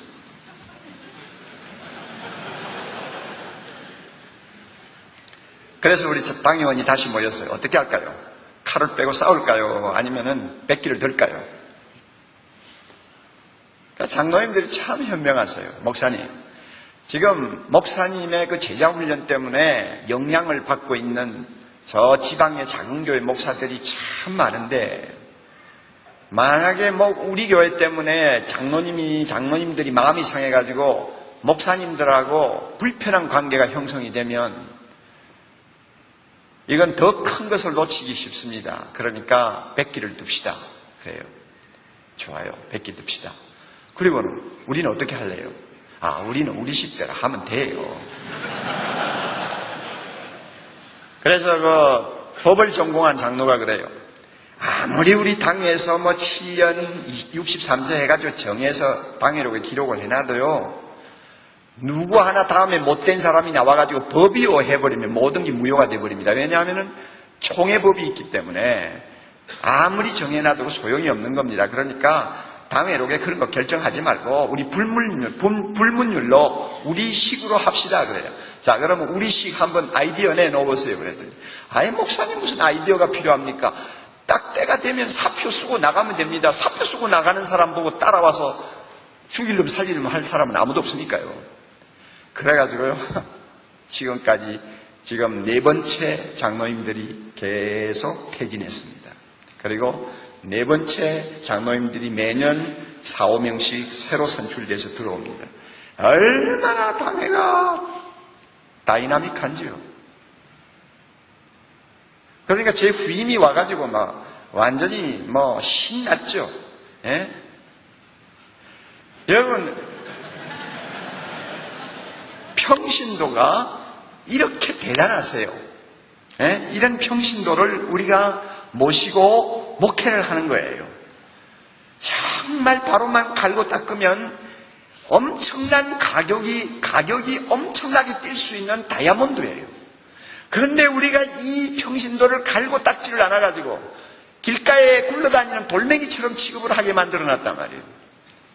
그래서 우리 당의원이 다시 모였어요. 어떻게 할까요? 칼을 빼고 싸울까요? 아니면은 백기를 들까요? 그러니까 장로님들이 참 현명하세요. 목사님, 지금 목사님의 그 제자훈련 때문에 영향을 받고 있는 저 지방의 작은 교회 목사들이 참 많은데, 만약에 뭐 우리 교회 때문에 장로님들이 마음이 상해가지고 목사님들하고 불편한 관계가 형성이 되면 이건 더 큰 것을 놓치기 쉽습니다. 그러니까 백기를 둡시다. 그래요. 좋아요. 백기 둡시다. 그리고는 우리는 어떻게 할래요? 우리는 우리 식대로 하면 돼요. 그래서 그 법을 전공한 장로가 그래요. 아무리 우리 당에서 뭐 7년 63세 해가지고 정해서 당회로 기록을 해놔도요, 누구 하나 다음에 못된 사람이 나와가지고 법이요 해버리면 모든 게 무효가 돼버립니다. 왜냐하면은 총회법이 있기 때문에 아무리 정해놔도 소용이 없는 겁니다. 그러니까 당회록에 그런 거 결정하지 말고 우리 불문율로 우리식으로 합시다 그래요. 자, 그러면 우리식 한번 아이디어 내놓으세요 그랬더니, 목사님 무슨 아이디어가 필요합니까? 딱 때가 되면 사표 쓰고 나가면 됩니다. 사표 쓰고 나가는 사람 보고 따라와서 죽이려면 살리려면 할 사람은 아무도 없으니까요. 그래가지고요, 지금까지 지금 4번째 장로님들이 계속 퇴진했습니다. 그리고 4번째 장로님들이 매년 4, 5명씩 새로 선출돼서 들어옵니다. 얼마나 당회가 다이나믹한지요. 그러니까 제 후임이 와가지고 막 완전히 뭐 신났죠. 예? 여러분, 평신도가 이렇게 대단하세요. 예? 이런 평신도를 우리가 모시고 목회를 하는 거예요. 정말 바로만 갈고 닦으면 엄청난 가격이 엄청나게 뛸 수 있는 다이아몬드예요. 그런데 우리가 이 평신도를 갈고 닦지를 않아가지고 길가에 굴러다니는 돌멩이처럼 취급을 하게 만들어놨단 말이에요.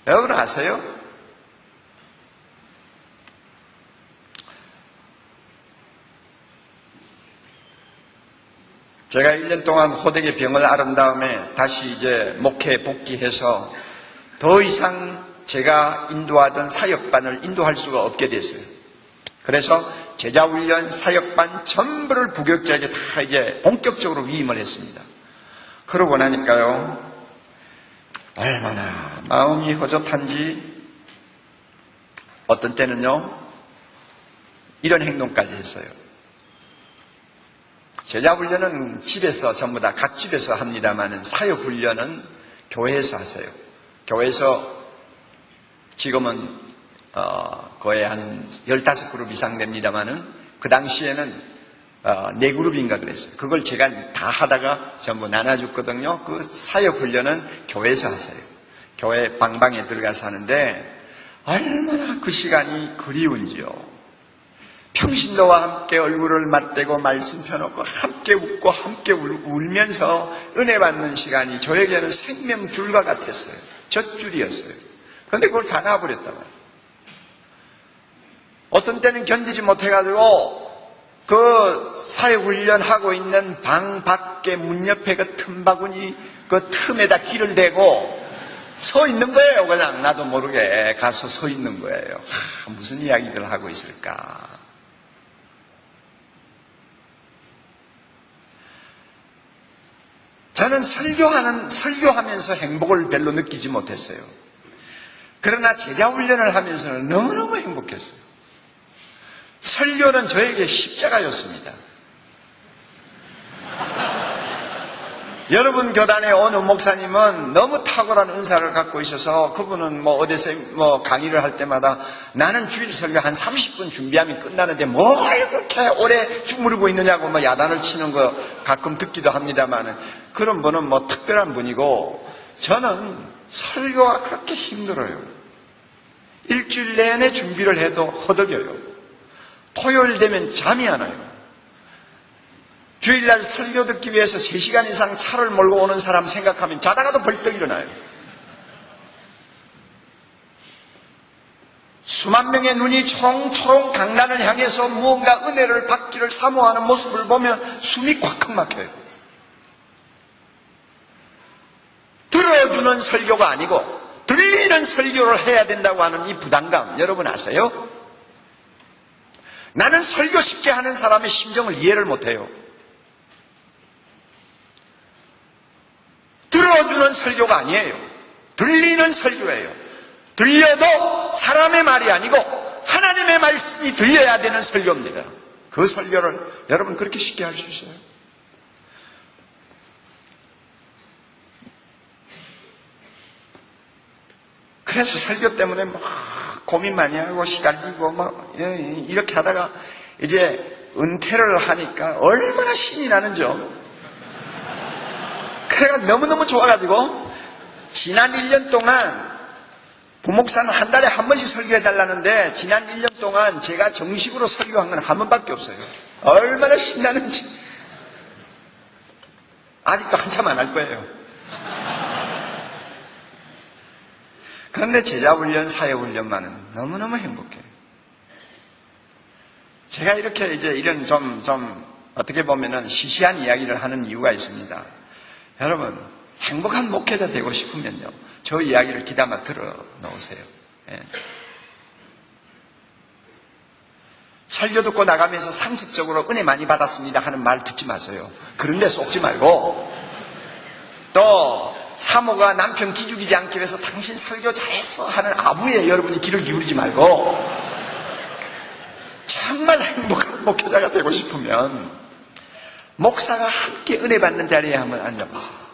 여러분 아세요? 제가 1년 동안 호되게 병을 앓은 다음에 다시 이제 목회에 복귀해서 더 이상 제가 인도하던 사역반을 인도할 수가 없게 됐어요. 그래서 제자훈련, 사역반 전부를 부교육자에게 다 이제 본격적으로 위임을 했습니다. 그러고 나니까요, 얼마나 마음이 허젓한지 어떤 때는요, 이런 행동까지 했어요. 제자훈련은 집에서 전부 다 각 집에서 합니다만 사역훈련은 교회에서 하세요. 교회에서 지금은 거의 한 15그룹 이상 됩니다만은 그 당시에는 4그룹인가 그랬어요. 그걸 제가 다 하다가 전부 나눠줬거든요. 그 사역훈련은 교회에서 하세요. 교회 방방에 들어가서 하는데 얼마나 그 시간이 그리운지요. 평신도와 함께 얼굴을 맞대고 말씀 펴놓고 함께 웃고 함께 울면서 은혜 받는 시간이 저에게는 생명줄과 같았어요. 젖줄이었어요. 그런데 그걸 다 놔버렸단 말이에요. 어떤 때는 견디지 못해가지고 그 사회훈련하고 있는 방 밖에 문 옆에 그 틈바구니 그 틈에다 귀를 대고 서 있는 거예요. 그냥 나도 모르게 가서 서 있는 거예요. 무슨 이야기를 하고 있을까? 저는 설교하면서 행복을 별로 느끼지 못했어요. 그러나 제자훈련을 하면서는 너무너무 행복했어요. 설교는 저에게 십자가였습니다. 여러분 교단의 어느 목사님은 너무 탁월한 은사를 갖고 있어서 그분은 어디서 강의를 할 때마다 나는 주일 설교 한 30분 준비하면 끝나는데 뭘 그렇게 오래 주무르고 있느냐고 야단을 치는 거 가끔 듣기도 합니다만 그런 분은 특별한 분이고 저는 설교가 그렇게 힘들어요. 일주일 내내 준비를 해도 허덕여요. 토요일 되면 잠이 안 와요. 주일날 설교 듣기 위해서 3시간 이상 차를 몰고 오는 사람 생각하면 자다가도 벌떡 일어나요. 수만 명의 눈이 초롱초롱 강단을 향해서 무언가 은혜를 받기를 사모하는 모습을 보면 숨이 콱콱 막혀요. 들어주는 설교가 아니고 들리는 설교를 해야 된다고 하는 이 부담감 여러분 아세요? 나는 설교 쉽게 하는 사람의 심정을 이해를 못해요. 들어주는 설교가 아니에요. 들리는 설교예요. 들려도 사람의 말이 아니고 하나님의 말씀이 들려야 되는 설교입니다. 그 설교를 여러분 그렇게 쉽게 할 수 있어요? 그래서 설교 때문에 고민 많이 하고 시달리고 이렇게 하다가 이제 은퇴를 하니까 얼마나 신이 나는지요. 그래가 너무너무 좋아가지고 지난 1년 동안 부목사는 한 달에 한 번씩 설교해달라는데 지난 1년 동안 제가 정식으로 설교한 건 한 번밖에 없어요. 얼마나 신나는지 아직도 한참 안 할 거예요. 그런데 제자훈련, 사회훈련만은 너무너무 행복해요. 제가 이렇게 이제 이런 좀 어떻게 보면은 시시한 이야기를 하는 이유가 있습니다. 여러분, 행복한 목회자 되고 싶으면요, 저 이야기를 귀담아 들어 놓으세요. 예. 설교 듣고 나가면서 상습적으로 은혜 많이 받았습니다 하는 말 듣지 마세요. 그런데 속지 말고, 또 사모가 남편 기죽이지 않기 위해서 당신 설교 잘했어 하는 아부에 여러분이 귀를 기울이지 말고, 정말 행복한 목회자가 되고 싶으면 목사가 함께 은혜 받는 자리에 한번 앉아보세요.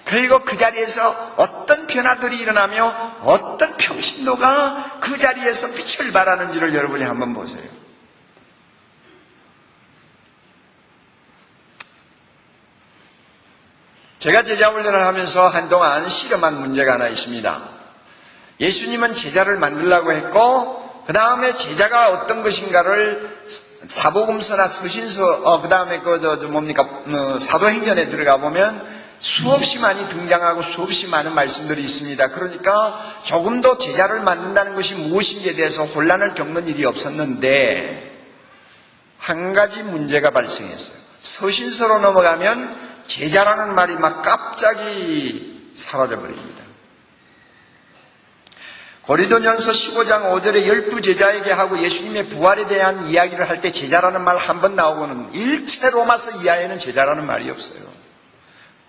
그리고 그 자리에서 어떤 변화들이 일어나며 어떤 평신도가 그 자리에서 빛을 발하는지를 여러분이 한번 보세요. 제가 제자훈련을 하면서 한동안 실험한 문제가 하나 있습니다. 예수님은 제자를 만들려고 했고 그 다음에 제자가 어떤 것인가를 사복음서나 서신서, 그 다음에 사도행전에 들어가 보면 수없이 많이 등장하고 수없이 많은 말씀들이 있습니다. 그러니까 조금도 제자를 만든다는 것이 무엇인지에 대해서 혼란을 겪는 일이 없었는데 한 가지 문제가 발생했어요. 서신서로 넘어가면 제자라는 말이 막 갑자기 사라져버립니다. 고린도전서 15장 5절에 12제자에게 하고 예수님의 부활에 대한 이야기를 할 때 제자라는 말 한 번 나오고는 일체 로마서 이하에는 제자라는 말이 없어요.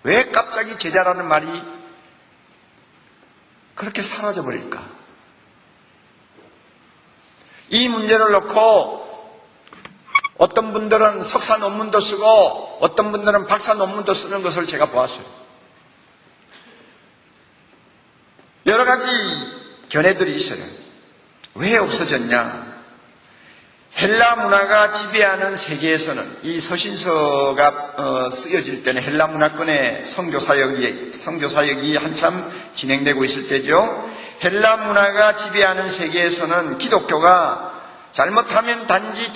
왜 갑자기 제자라는 말이 그렇게 사라져버릴까? 이 문제를 놓고 어떤 분들은 석사 논문도 쓰고 어떤 분들은 박사 논문도 쓰는 것을 제가 보았어요. 여러 가지 견해들이 있어요. 왜 없어졌냐? 헬라 문화가 지배하는 세계에서는 이 서신서가 쓰여질 때는 헬라 문화권의 선교 사역이 한참 진행되고 있을 때죠. 헬라 문화가 지배하는 세계에서는 기독교가 잘못하면 단지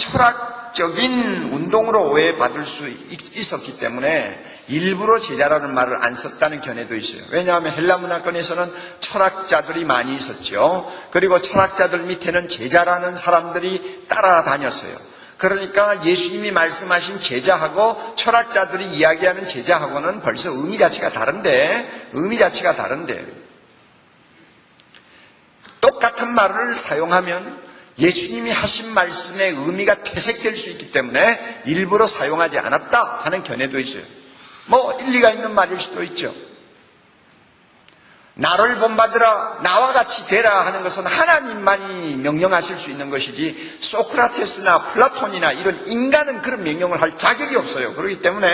철학적인 운동으로 오해받을 수 있었기 때문에 일부러 제자라는 말을 안 썼다는 견해도 있어요. 왜냐하면 헬라 문화권에서는 철학자들이 많이 있었죠. 그리고 철학자들 밑에는 제자라는 사람들이 따라다녔어요. 그러니까 예수님이 말씀하신 제자하고 철학자들이 이야기하는 제자하고는 벌써 의미 자체가 다른데 똑같은 말을 사용하면 예수님이 하신 말씀의 의미가 퇴색될 수 있기 때문에 일부러 사용하지 않았다 하는 견해도 있어요. 뭐 일리가 있는 말일 수도 있죠. 나를 본받으라, 나와 같이 되라 하는 것은 하나님만이 명령하실 수 있는 것이지 소크라테스나 플라톤이나 이런 인간은 그런 명령을 할 자격이 없어요. 그렇기 때문에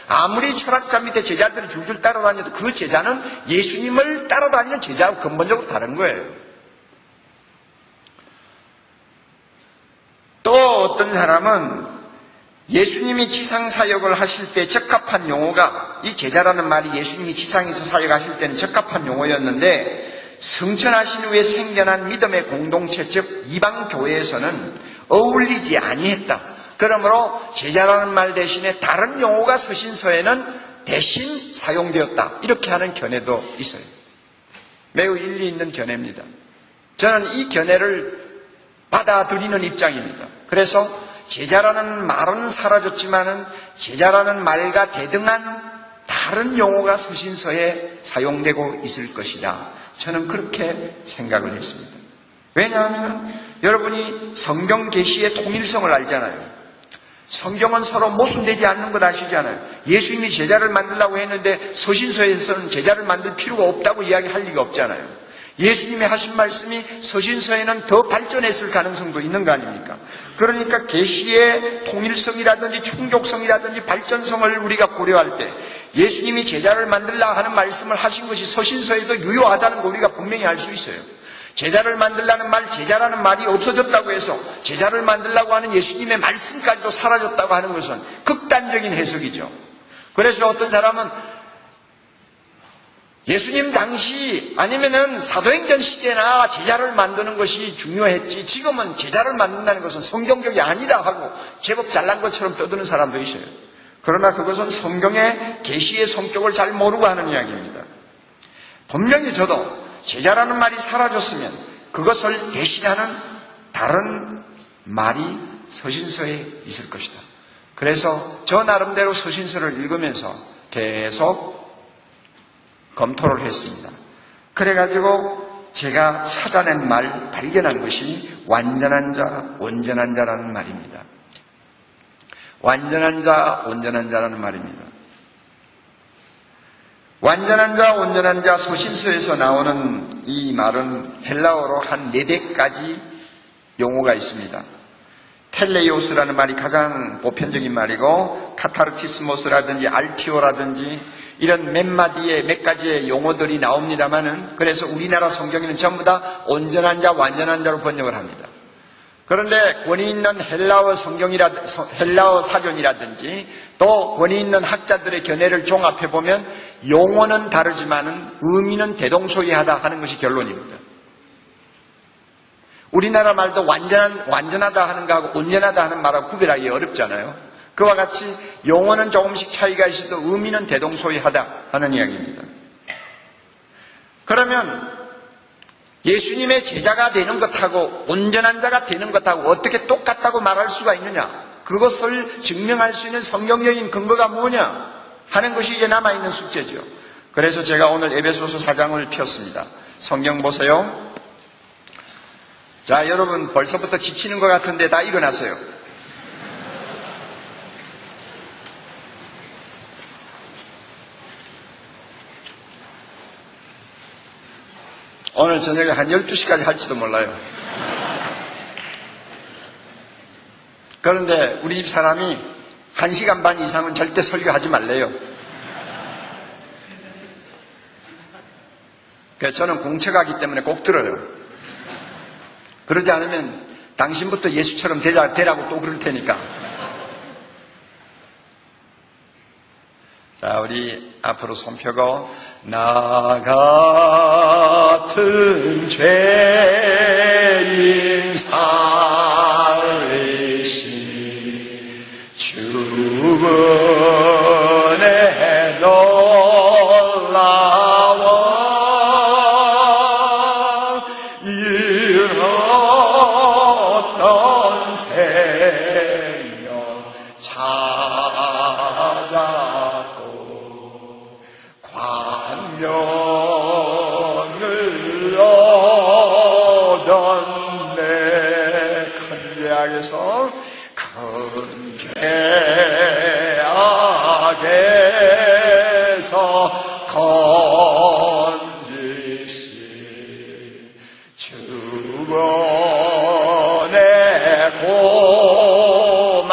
아무리 철학자 밑에 제자들이 줄줄 따라다녀도 그 제자는 예수님을 따라다니는 제자하고 근본적으로 다른 거예요. 또 어떤 사람은 예수님이 지상사역을 하실 때 적합한 용어가, 이 제자라는 말이 예수님이 지상에서 사역하실 때는 적합한 용어였는데 성천하신 후에 생겨난 믿음의 공동체 즉 이방교회에서는 어울리지 아니했다. 그러므로 제자라는 말 대신에 다른 용어가 서신서에는 대신 사용되었다. 이렇게 하는 견해도 있어요. 매우 일리 있는 견해입니다. 저는 이 견해를 받아들이는 입장입니다. 그래서 제자라는 말은 사라졌지만은 제자라는 말과 대등한 다른 용어가 서신서에 사용되고 있을 것이다. 저는 그렇게 생각을 했습니다. 왜냐하면 여러분이 성경 계시의 통일성을 알잖아요. 성경은 서로 모순되지 않는 것 아시잖아요. 예수님이 제자를 만들라고 했는데 서신서에서는 제자를 만들 필요가 없다고 이야기할 리가 없잖아요. 예수님이 하신 말씀이 서신서에는 더 발전했을 가능성도 있는 거 아닙니까? 그러니까 계시의 통일성이라든지 충족성이라든지 발전성을 우리가 고려할 때 예수님이 제자를 만들라 하는 말씀을 하신 것이 서신서에도 유효하다는 거 우리가 분명히 알 수 있어요. 제자를 만들라는 말, 제자라는 말이 없어졌다고 해서 제자를 만들라고 하는 예수님의 말씀까지도 사라졌다고 하는 것은 극단적인 해석이죠. 그래서 어떤 사람은 예수님 당시 아니면은 사도행전 시대나 제자를 만드는 것이 중요했지 지금은 제자를 만든다는 것은 성경적이 아니라 하고 제법 잘난 것처럼 떠드는 사람도 있어요. 그러나 그것은 성경의 계시의 성격을 잘 모르고 하는 이야기입니다. 분명히 저도 제자라는 말이 사라졌으면 그것을 대신하는 다른 말이 서신서에 있을 것이다. 그래서 저 나름대로 서신서를 읽으면서 계속 검토를 했습니다. 그래가지고 제가 찾아낸 말, 발견한 것이 완전한 자, 온전한 자라는 말입니다. 완전한 자, 온전한 자라는 말입니다. 완전한 자, 온전한 자 서신서에서 나오는 이 말은 헬라어로 한 4대까지 용어가 있습니다. 텔레이오스라는 말이 가장 보편적인 말이고 카타르티스모스라든지 알티오라든지 이런 몇 마디의 몇 가지의 용어들이 나옵니다만은 그래서 우리나라 성경에는 전부 다 온전한 자, 완전한 자로 번역을 합니다. 그런데 권위 있는 헬라어 헬라어 사전이라든지 또 권위 있는 학자들의 견해를 종합해 보면 용어는 다르지만은 의미는 대동소이하다 하는 것이 결론입니다. 우리나라 말도 완전하다 하는 거하고 온전하다 하는 말하고 구별하기 어렵잖아요. 그와 같이 용어는 조금씩 차이가 있어도 의미는 대동소이하다 하는 이야기입니다. 그러면 예수님의 제자가 되는 것하고 온전한 자가 되는 것하고 어떻게 똑같다고 말할 수가 있느냐? 그것을 증명할 수 있는 성경적인 근거가 뭐냐? 하는 것이 이제 남아있는 숙제죠. 그래서 제가 오늘 에베소서 4장을 폈습니다. 성경 보세요. 자, 여러분 벌써부터 지치는 것 같은데 다 일어나세요. 오늘 저녁에 한 12시까지 할지도 몰라요. 그런데 우리 집 사람이 1시간 반 이상은 절대 설교하지 말래요. 그래서 저는 공책하기 때문에 꼭 들어요. 그러지 않으면 당신부터 예수처럼 되라고 또 그럴 테니까. 자, 우리 앞으로 손 펴고 나 같은 죄인 살리신 죄악에서 건지시 주번에 고마워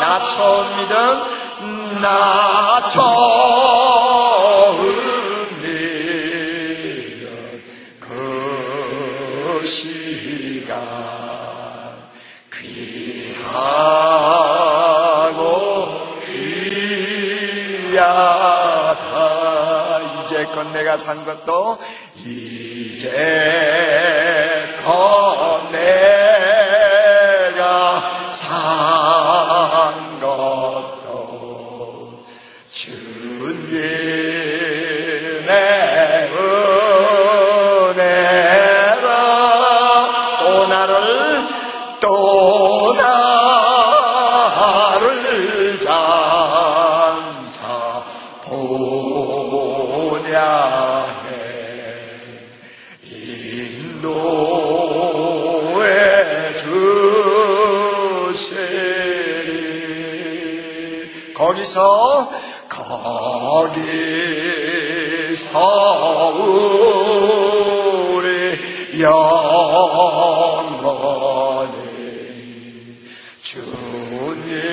나 처음 믿은 나 처음 믿은 그 시간 귀하고 귀하다 이제껏 내가 산 것도 이제껏 내가 산 것도 주님의 은혜라 또 나를 장차 보냐 해 인도해 주시리 거기서 우리 영원히 주님의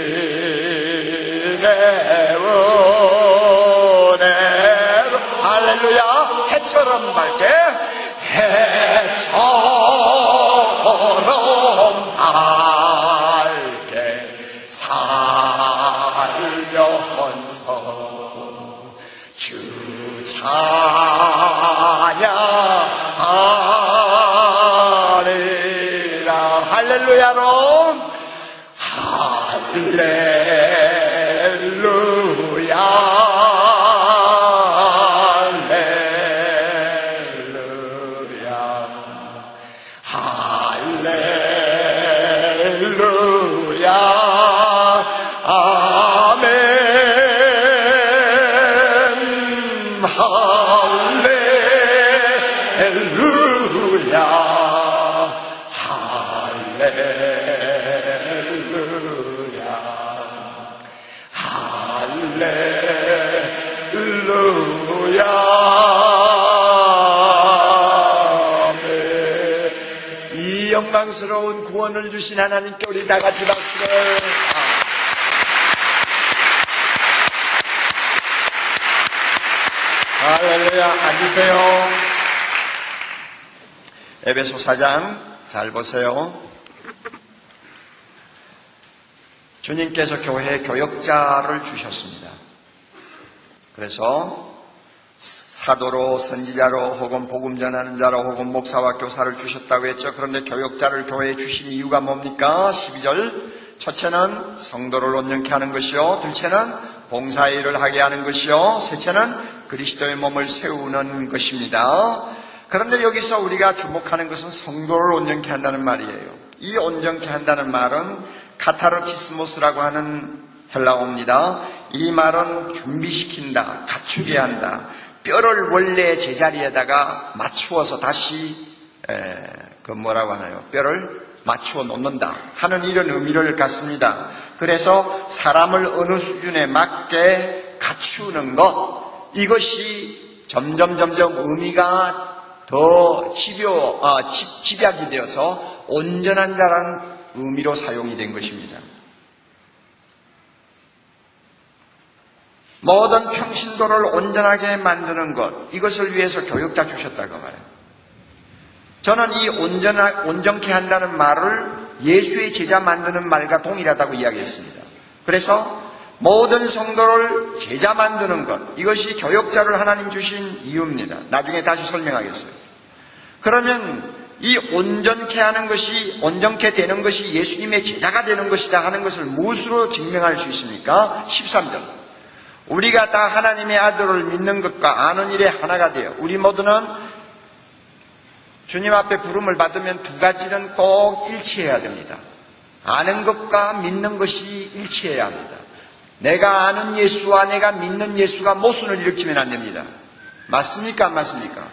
은혜로 할렐루야 해처럼 밝게 해처럼 밝게 살면서 주 찬양하리라 할렐루야로 할렐루야 할렐루야 아멘 할렐루야 할렐루야 할렐루야 아멘. 이 영광스러운 구원을 주신 하나님께 우리 다 같이 박수를 할렐루야. 앉으세요. 에베소 4장 잘 보세요. 주님께서 교회에 교역자를 주셨습니다. 그래서 사도로 선지자로 혹은 복음 전하는 자로 혹은 목사와 교사를 주셨다고 했죠. 그런데 교역자를 교회에 주신 이유가 뭡니까? 12절 첫째는 성도를 온전케 하는 것이요 둘째는 봉사의 일을 하게 하는 것이요 셋째는 그리스도의 몸을 세우는 것입니다. 그런데 여기서 우리가 주목하는 것은 성도를 온전케 한다는 말이에요. 이 온전케 한다는 말은 카타르티스모스라고 하는 헬라어입니다. 이 말은 준비시킨다, 갖추게 한다. 뼈를 원래 제자리에다가 맞추어서 다시 뭐라고 하나요? 뼈를 맞추어 놓는다 하는 이런 의미를 갖습니다. 그래서 사람을 어느 수준에 맞게 갖추는 것, 이것이 점점 의미가 더 집약이 되어서 온전한 자라는 의미로 사용이 된 것입니다. 모든 평신도를 온전하게 만드는 것, 이것을 위해서 교역자 주셨다고 말해요. 저는 이 온전케 한다는 말을 예수의 제자 만드는 말과 동일하다고 이야기했습니다. 그래서 모든 성도를 제자 만드는 것, 이것이 교역자를 하나님 주신 이유입니다. 나중에 다시 설명하겠어요. 그러면 이 온전케 하는 것이, 온전케 되는 것이 예수님의 제자가 되는 것이다 하는 것을 무엇으로 증명할 수 있습니까? 13절. 우리가 다 하나님의 아들을 믿는 것과 아는 일에 하나가 되어 우리 모두는 주님 앞에 부름을 받으면 두 가지는 꼭 일치해야 됩니다. 아는 것과 믿는 것이 일치해야 합니다. 내가 아는 예수와 내가 믿는 예수가 모순을 일으키면 안 됩니다. 맞습니까? 안 맞습니까?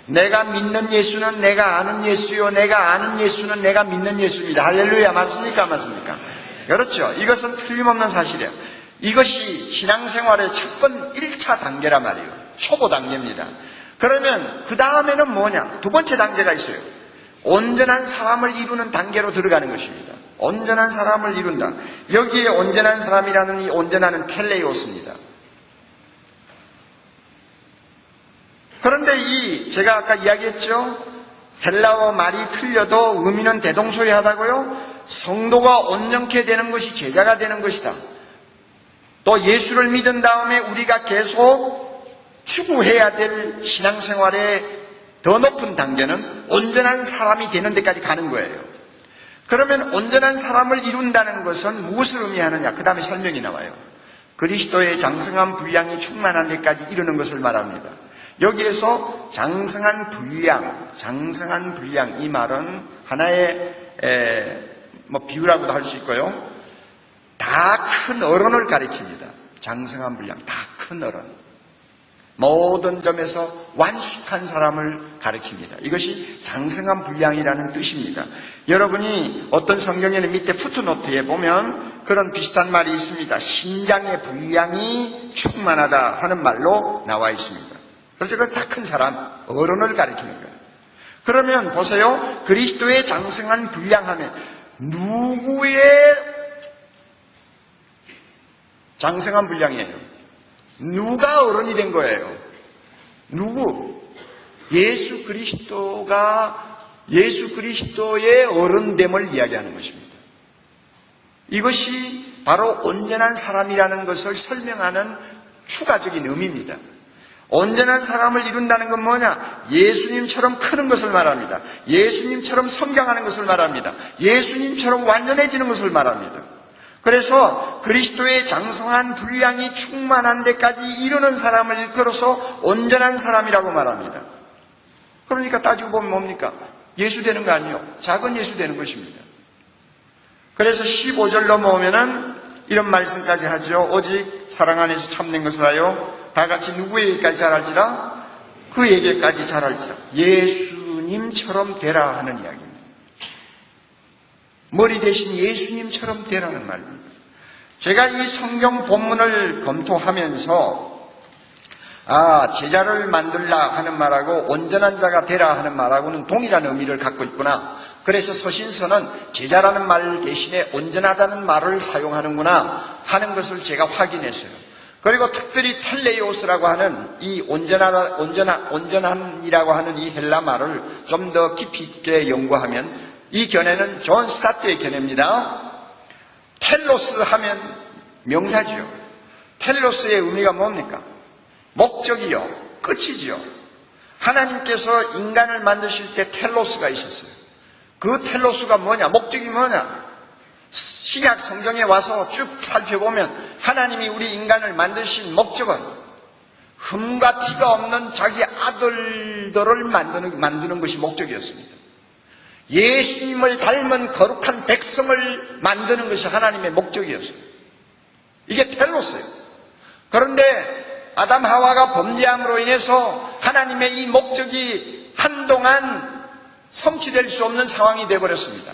내가 믿는 예수는 내가 아는 예수요, 내가 아는 예수는 내가 믿는 예수입니다. 할렐루야. 맞습니까? 맞습니까? 그렇죠. 이것은 틀림없는 사실이에요. 이것이 신앙생활의 첫 번 1차 단계란 말이에요. 초보 단계입니다. 그러면 그 다음에는 뭐냐? 두 번째 단계가 있어요. 온전한 사람을 이루는 단계로 들어가는 것입니다. 온전한 사람을 이룬다. 여기에 온전한 사람이라는 이 온전한은 텔레오스입니다. 그런데 제가 아까 이야기했죠? 헬라어 말이 틀려도 의미는 대동소이하다고요? 성도가 온전케 되는 것이 제자가 되는 것이다. 또 예수를 믿은 다음에 우리가 계속 추구해야 될 신앙생활의 더 높은 단계는 온전한 사람이 되는 데까지 가는 거예요. 그러면 온전한 사람을 이룬다는 것은 무엇을 의미하느냐? 그 다음에 설명이 나와요. 그리스도의 장성한 분량이 충만한 데까지 이루는 것을 말합니다. 여기에서 장성한 분량, 이 말은 하나의 비유라고도 할 수 있고요. 다 큰 어른을 가리킵니다. 장성한 분량, 다 큰 어른. 모든 점에서 완숙한 사람을 가리킵니다. 이것이 장성한 분량이라는 뜻입니다. 여러분이 어떤 성경에는 밑에 푸트노트에 보면 그런 비슷한 말이 있습니다. 신장의 분량이 충만하다 하는 말로 나와 있습니다. 그래서 그건 다 큰 사람, 어른을 가리키는 거예요. 그러면 보세요. 그리스도의 장성한 분량하면 누구의 장성한 분량이에요? 누가 어른이 된 거예요? 누구? 예수 그리스도의 어른됨을 이야기하는 것입니다. 이것이 바로 온전한 사람이라는 것을 설명하는 추가적인 의미입니다. 온전한 사람을 이룬다는 건 뭐냐? 예수님처럼 크는 것을 말합니다. 예수님처럼 성장하는 것을 말합니다. 예수님처럼 완전해지는 것을 말합니다. 그래서 그리스도의 장성한 분량이 충만한 데까지 이르는 사람을 일컬어서 온전한 사람이라고 말합니다. 그러니까 따지고 보면 뭡니까? 예수 되는 거 아니에요. 작은 예수 되는 것입니다. 그래서 15절 넘어오면은 이런 말씀까지 하죠. 오직 사랑 안에서 참된 것을 하여 다 같이 누구에게까지 자랄지라? 그에게까지 자랄지라. 예수님처럼 되라 하는 이야기입니다. 머리 대신 예수님처럼 되라는 말입니다. 제가 이 성경 본문을 검토하면서 제자를 만들라 하는 말하고 온전한 자가 되라 하는 말하고는 동일한 의미를 갖고 있구나. 그래서 서신서는 제자라는 말 대신에 온전하다는 말을 사용하는구나 하는 것을 제가 확인했어요. 그리고 특별히 텔레오스라고 하는 이 온전한이라고 하는 이 헬라 말을 좀 더 깊이 있게 연구하면 이 견해는 존 스타트의 견해입니다. 텔로스 하면 명사지요. 텔로스의 의미가 뭡니까? 목적이요. 끝이지요. 하나님께서 인간을 만드실 때 텔로스가 있었어요. 그 텔로스가 뭐냐? 목적이 뭐냐? 신약 성경에 와서 쭉 살펴보면 하나님이 우리 인간을 만드신 목적은 흠과 티가 없는 자기 아들들을 만드는 것이 목적이었습니다. 예수님을 닮은 거룩한 백성을 만드는 것이 하나님의 목적이었어요. 이게 텔로스예요. 그런데 아담 하와가 범죄함으로 인해서 하나님의 이 목적이 한동안 성취될 수 없는 상황이 되어버렸습니다.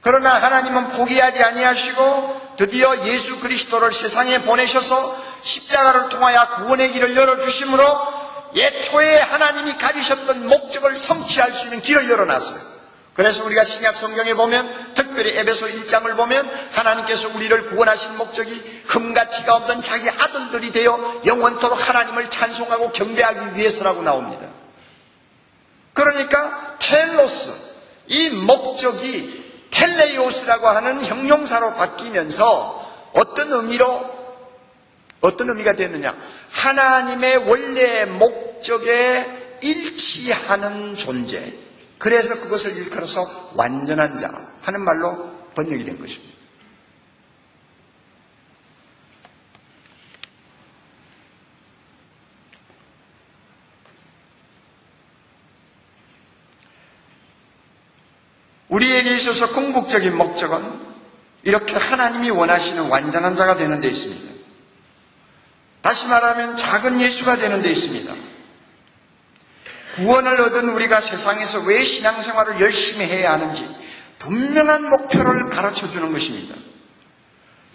그러나 하나님은 포기하지 아니하시고 드디어 예수 그리스도를 세상에 보내셔서 십자가를 통하여 구원의 길을 열어주심으로 예초에 하나님이 가지셨던 목적을 성취할 수 있는 길을 열어놨어요. 그래서 우리가 신약 성경에 보면 특별히 에베소 1장을 보면 하나님께서 우리를 구원하신 목적이 흠과 티가 없는 자기 아들들이 되어 영원토록 하나님을 찬송하고 경배하기 위해서라고 나옵니다. 그러니까 텔로스, 이 목적이 텔레이오스라고 하는 형용사로 바뀌면서 어떤 의미가 됐느냐? 하나님의 원래 목적에 일치하는 존재. 그래서 그것을 일컬어서 완전한 자 하는 말로 번역이 된 것입니다. 우리에게 있어서 궁극적인 목적은 이렇게 하나님이 원하시는 완전한 자가 되는 데 있습니다. 다시 말하면 작은 예수가 되는 데 있습니다. 구원을 얻은 우리가 세상에서 왜 신앙생활을 열심히 해야 하는지 분명한 목표를 가르쳐 주는 것입니다.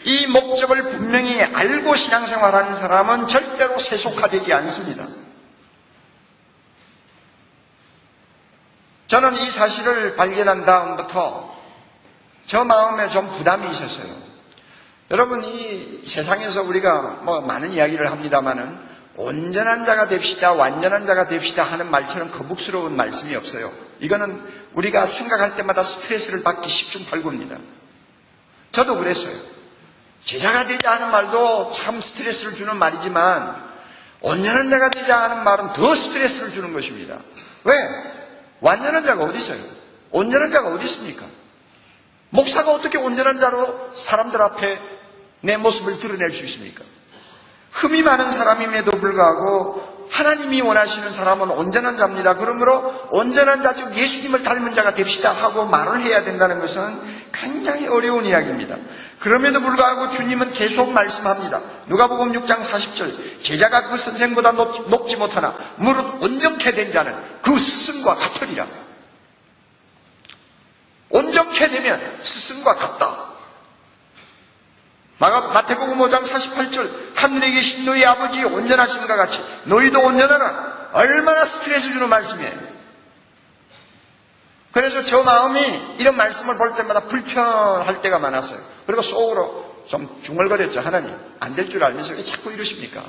이 목적을 분명히 알고 신앙생활하는 사람은 절대로 세속화되지 않습니다. 저는 이 사실을 발견한 다음부터 저 마음에 좀 부담이 있었어요. 여러분, 이 세상에서 우리가 많은 이야기를 합니다마는 온전한 자가 됩시다, 완전한 자가 됩시다 하는 말처럼 거북스러운 말씀이 없어요. 이거는 우리가 생각할 때마다 스트레스를 받기 십중팔구입니다. 저도 그랬어요. 제자가 되자 하는 말도 참 스트레스를 주는 말이지만 온전한 자가 되자 하는 말은 더 스트레스를 주는 것입니다. 왜? 완전한 자가 어디 있어요? 온전한 자가 어디 있습니까? 목사가 어떻게 온전한 자로 사람들 앞에 내 모습을 드러낼 수 있습니까? 흠이 많은 사람임에도 불구하고 하나님이 원하시는 사람은 온전한 자입니다. 그러므로 온전한 자, 즉 예수님을 닮은 자가 됩시다 하고 말을 해야 된다는 것은 굉장히 어려운 이야기입니다. 그럼에도 불구하고 주님은 계속 말씀합니다. 누가복음 6장 40절, 제자가 그 선생보다 높지 못하나 무릇 온전케 된 자는 그 스승과 같으리라. 온전케 되면 스승과 같다. 마태복음 5장 48절, 하늘에 계신 너희 아버지 온전하심과 같이 너희도 온전하라. 얼마나 스트레스 주는 말씀이에요. 그래서 저 마음이 이런 말씀을 볼 때마다 불편할 때가 많았어요. 그리고 속으로 좀 중얼거렸죠. 하나님, 안 될 줄 알면서 왜 자꾸 이러십니까?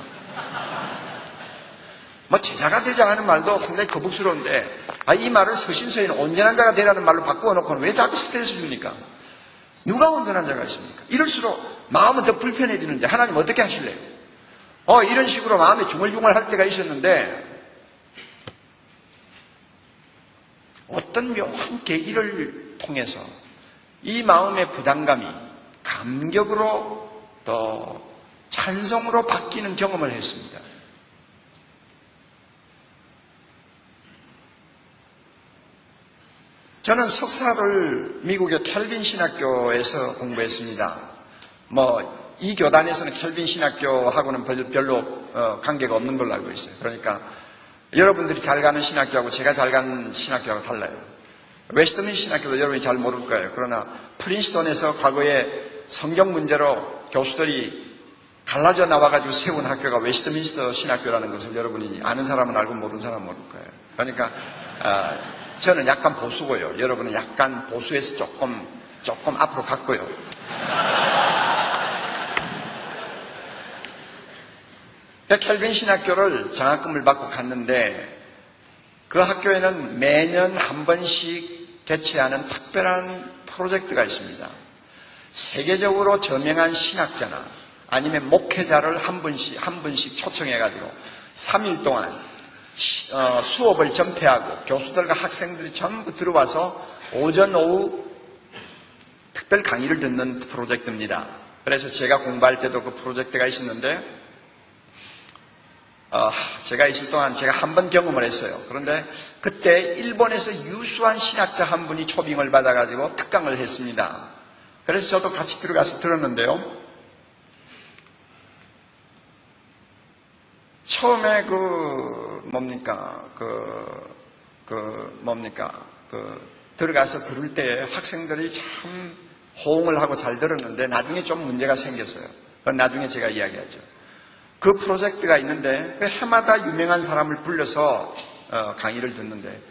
제자가 되자 하는 말도 상당히 거북스러운데, 이 말을 서신서에는 온전한 자가 되라는 말로 바꾸어 놓고는 왜 자꾸 스트레스 줍니까? 누가 온전한 자가 있습니까? 이럴수록 마음은 더 불편해지는데 하나님 어떻게 하실래요? 이런 식으로 마음이 중얼중얼 할 때가 있었는데 어떤 묘한 계기를 통해서 이 마음의 부담감이 감격으로 또 찬성으로 바뀌는 경험을 했습니다. 저는 석사를 미국의 켈빈 신학교에서 공부했습니다. 이 교단에서는 켈빈 신학교하고는 별로 관계가 없는 걸로 알고 있어요. 그러니까 여러분들이 잘 가는 신학교하고 제가 잘 가는 신학교하고 달라요. 웨스트민스터 신학교도 여러분이 잘 모를 거예요. 그러나 프린스턴에서 과거에 성경 문제로 교수들이 갈라져 나와가지고 세운 학교가 웨스트민스터 신학교라는 것을 여러분이 아는 사람은 알고 모르는 사람은 모를 거예요. 그러니까 저는 약간 보수고요. 여러분은 약간 보수에서 조금 앞으로 갔고요. 켈빈 신학교를 장학금을 받고 갔는데 그 학교에는 매년 한 번씩 개최하는 특별한 프로젝트가 있습니다. 세계적으로 저명한 신학자나 아니면 목회자를 한 분씩 초청해가지고 3일 동안 수업을 전폐하고 교수들과 학생들이 전부 들어와서 오전 오후 특별 강의를 듣는 프로젝트입니다. 그래서 제가 공부할 때도 그 프로젝트가 있었는데 제가 있을 동안 제가 한 번 경험을 했어요. 그런데 그때 일본에서 유수한 신학자 한 분이 초빙을 받아가지고 특강을 했습니다. 그래서 저도 같이 들어가서 들었는데요. 처음에 들어가서 들을 때 학생들이 참 호응을 하고 잘 들었는데 나중에 좀 문제가 생겼어요. 그건 나중에 제가 이야기하죠. 그 프로젝트가 있는데 해마다 유명한 사람을 불러서 강의를 듣는데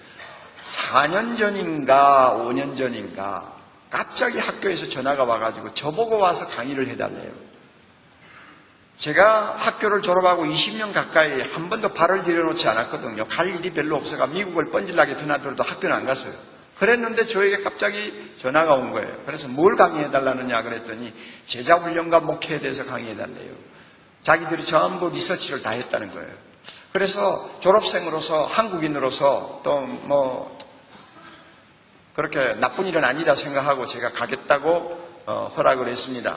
4년 전인가 5년 전인가 갑자기 학교에서 전화가 와가지고 저보고 와서 강의를 해달래요. 제가 학교를 졸업하고 20년 가까이 한 번도 발을 들여놓지 않았거든요. 갈 일이 별로 없어가 미국을 뻔질나게 드나들어도 학교는 안 갔어요. 그랬는데 저에게 갑자기 전화가 온 거예요. 그래서 뭘 강의해달라느냐 그랬더니 제자훈련과 목회에 대해서 강의해달래요. 자기들이 전부 리서치를 다 했다는 거예요. 그래서 졸업생으로서 한국인으로서 또 그렇게 나쁜 일은 아니다 생각하고 제가 가겠다고 허락을 했습니다.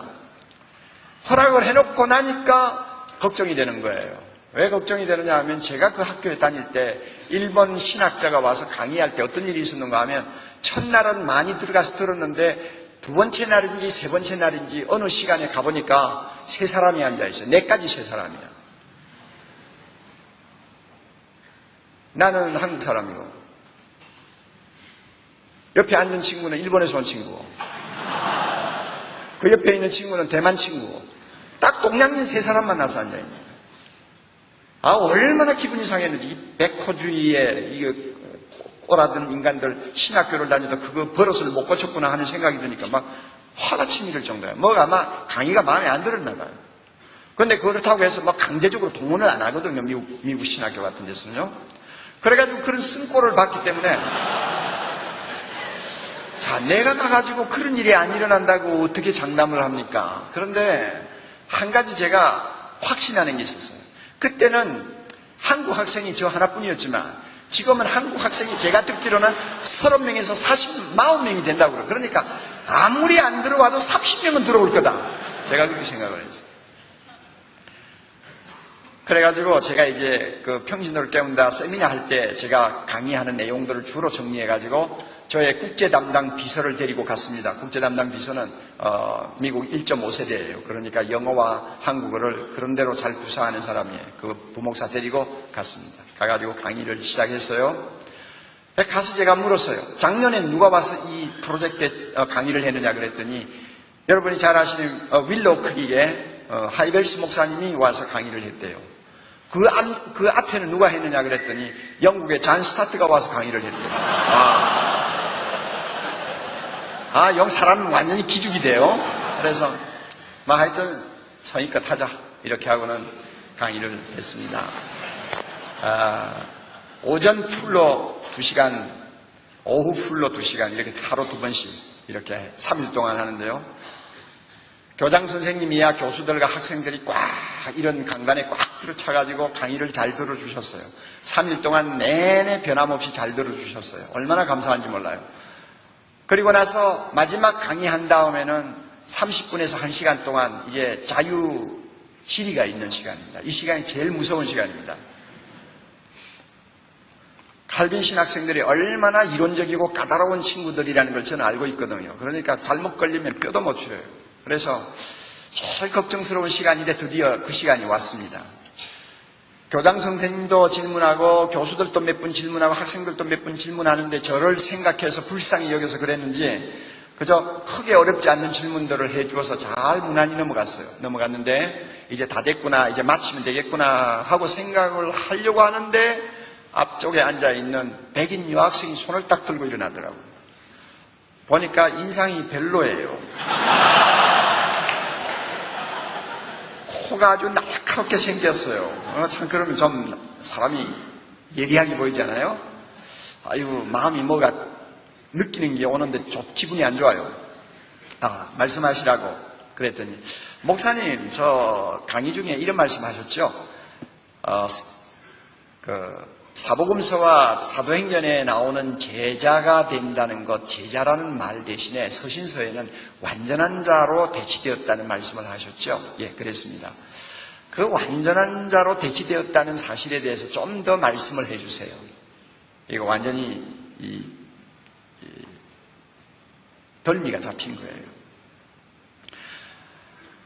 허락을 해놓고 나니까 걱정이 되는 거예요. 왜 걱정이 되느냐 하면 제가 그 학교에 다닐 때 일본 신학자가 와서 강의할 때 어떤 일이 있었는가 하면 첫날은 많이 들어가서 들었는데 두 번째 날인지 세 번째 날인지 어느 시간에 가보니까 세 사람이 앉아있어요. 내까지 세 사람이야. 나는 한국 사람이고, 옆에 앉은 친구는 일본에서 온 친구고, 그 옆에 있는 친구는 대만 친구고, 딱 동양인 세 사람 만나서 앉아있는 거예요. 아, 얼마나 기분이 상했는지. 이 백호주의에 이거 꼬라든 인간들 신학교를 다녀도 그거 버릇을 못 고쳤구나 하는 생각이 드니까 막 화가 치밀을 정도야. 뭐가 아마 강의가 마음에 안 들었나 봐요. 그런데 그렇다고 해서 막 강제적으로 동원을 안 하거든요. 미국 신학교 같은 데서는요. 그래가지고 그런 쓴꼴을 봤기 때문에, 자, 내가 가가지고 그런 일이 안 일어난다고 어떻게 장담을 합니까? 그런데 한 가지 제가 확신하는 게 있었어요. 그때는 한국 학생이 저 하나뿐이었지만 지금은 한국 학생이 제가 듣기로는 30명에서 40명이 된다고 그래요. 그러니까 아무리 안 들어와도 30명은 들어올 거다. 제가 그렇게 생각을 했어요. 그래가지고 제가 이제 그 평신도를 깨운다 세미나 할 때 제가 강의하는 내용들을 주로 정리해가지고 저의 국제 담당 비서를 데리고 갔습니다. 국제 담당 비서는 미국 1.5세대예요. 그러니까 영어와 한국어를 그런 대로 잘 구사하는 사람이에요. 그 부목사 데리고 갔습니다. 가가지고 강의를 시작했어요. 가서 제가 물었어요. 작년에 누가 와서 이 프로젝트에 강의를 했느냐 그랬더니, 여러분이 잘 아시는 윌로우 크릭에 하이벨스 목사님이 와서 강의를 했대요. 그 앞에는 누가 했느냐 그랬더니 영국의 잔 스타트가 와서 강의를 했대요. 영 사람은 완전히 기죽이 돼요. 그래서 하여튼 성의껏 하자 이렇게 하고는 강의를 했습니다. 오전 풀로 2시간, 오후 풀로 2시간, 이렇게 하루 2번씩 이렇게 3일 동안 하는데요. 교장 선생님이야 교수들과 학생들이 꽉 이런 강단에 꽉 들어차가지고 강의를 잘 들어주셨어요. 3일 동안 내내 변함없이 잘 들어주셨어요. 얼마나 감사한지 몰라요. 그리고 나서 마지막 강의한 다음에는 30분에서 1시간 동안 이제 자유 질의가 있는 시간입니다. 이 시간이 제일 무서운 시간입니다. 칼빈 신학생들이 얼마나 이론적이고 까다로운 친구들이라는 걸 저는 알고 있거든요. 그러니까 잘못 걸리면 뼈도 못 추려요. 그래서 제일 걱정스러운 시간인데 드디어 그 시간이 왔습니다. 교장 선생님도 질문하고 교수들도 몇 분 질문하고 학생들도 몇 분 질문하는데 저를 생각해서 불쌍히 여겨서 그랬는지 그저 크게 어렵지 않는 질문들을 해주어서 잘 무난히 넘어갔는데 이제 다 됐구나, 이제 마치면 되겠구나 하고 생각을 하려고 하는데 앞쪽에 앉아있는 백인 여학생이 손을 딱 들고 일어나더라고요. 보니까 인상이 별로예요. 코가 아주 날카롭게 생겼어요. 참 그러면 좀 사람이 예리하게 보이잖아요. 아이고, 마음이 뭐가 느끼는 게 오는데 좀 기분이 안 좋아요. 말씀하시라고 그랬더니, 목사님, 저 강의 중에 이런 말씀 하셨죠? 사복음서와 사도행전에 나오는 제자가 된다는 것, 제자라는 말 대신에 서신서에는 완전한 자로 대치되었다는 말씀을 하셨죠? 예, 그랬습니다. 그 완전한 자로 대치되었다는 사실에 대해서 좀 더 말씀을 해주세요. 이거 완전히 덜미가 잡힌 거예요.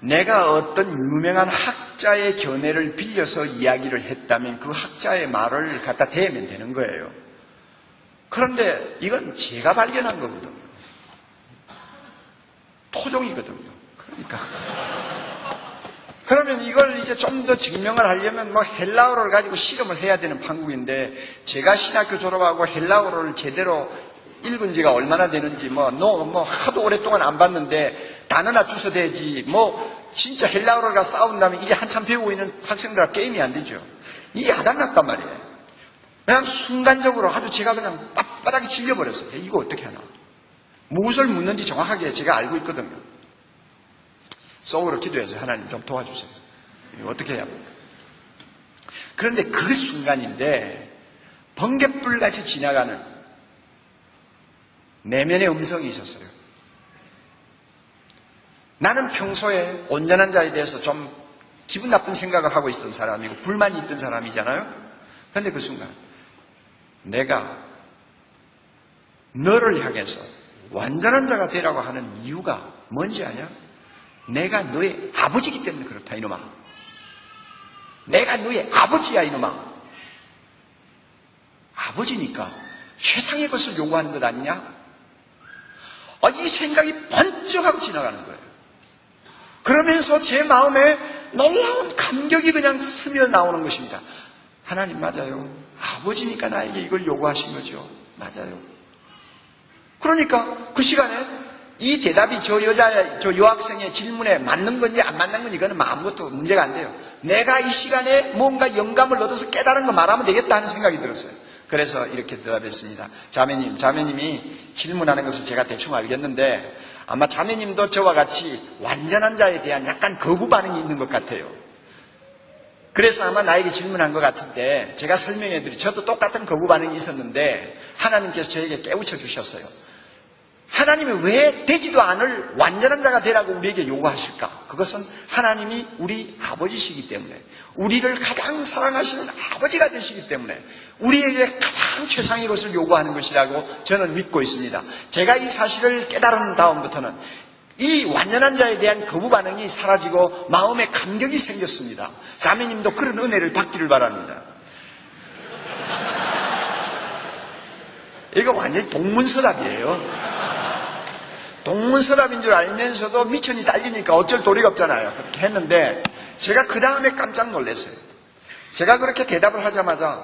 내가 어떤 유명한 학자의 견해를 빌려서 이야기를 했다면 그 학자의 말을 갖다 대면 되는 거예요. 그런데 이건 제가 발견한 거거든요. 토종이거든요. 그러면 이걸 이제 좀 더 증명을 하려면 헬라어를 가지고 실험을 해야 되는 판국인데, 제가 신학교 졸업하고 헬라어를 제대로 읽은 지가 얼마나 되는지 하도 오랫동안 안 봤는데 단어나 주워대지 진짜 헬라어가 싸운다면 이제 한참 배우고 있는 학생들과 게임이 안 되죠. 이게 아단났단 말이에요. 그냥 순간적으로 아주 제가 그냥 빳빳하게 질려버렸어요. 이거 어떻게 하나. 무엇을 묻는지 정확하게 제가 알고 있거든요. 속으로 기도해서 하나님 좀 도와주세요. 이거 어떻게 해야 합니까? 그런데 그 순간인데 번갯불같이 지나가는 내면의 음성이 있었어요. 나는 평소에 온전한 자에 대해서 좀 기분 나쁜 생각을 하고 있던 사람이고 불만이 있던 사람이잖아요. 그런데 그 순간 내가 너를 향해서 완전한 자가 되라고 하는 이유가 뭔지 아냐? 내가 너의 아버지이기 때문에 그렇다, 이놈아. 내가 너의 아버지야, 이놈아. 아버지니까 최상의 것을 요구하는 것 아니냐? 이 생각이 번쩍하고 지나가는 거예요. 그러면서 제 마음에 놀라운 감격이 그냥 스며 나오는 것입니다. 하나님 맞아요. 아버지니까 나에게 이걸 요구하신 거죠. 맞아요. 그러니까 그 시간에 이 대답이 저 여학생의 질문에 맞는 건지 안 맞는 건지 이거는 아무것도 문제가 안 돼요. 내가 이 시간에 뭔가 영감을 얻어서 깨달은 거 말하면 되겠다 하는 생각이 들었어요. 그래서 이렇게 대답했습니다. 자매님이 질문하는 것을 제가 대충 알겠는데 아마 자매님도 저와 같이 완전한 자에 대한 약간 거부 반응이 있는 것 같아요. 그래서 아마 나에게 질문한 것 같은데 제가 설명해드리 저도 똑같은 거부 반응이 있었는데 하나님께서 저에게 깨우쳐 주셨어요. 하나님이 왜 되지도 않을 완전한 자가 되라고 우리에게 요구하실까? 그것은 하나님이 우리 아버지시기 때문에 우리를 가장 사랑하시는 아버지가 되시기 때문에 우리에게 가장 최상의 것을 요구하는 것이라고 저는 믿고 있습니다. 제가 이 사실을 깨달은 다음부터는 이 완전한 자에 대한 거부 반응이 사라지고 마음에 감격이 생겼습니다. 자매님도 그런 은혜를 받기를 바랍니다. 이거 완전히 동문서답이에요. 동문서답인 줄 알면서도 미천이 딸리니까 어쩔 도리가 없잖아요. 그렇게 했는데 제가 그 다음에 깜짝 놀랐어요. 제가 그렇게 대답을 하자마자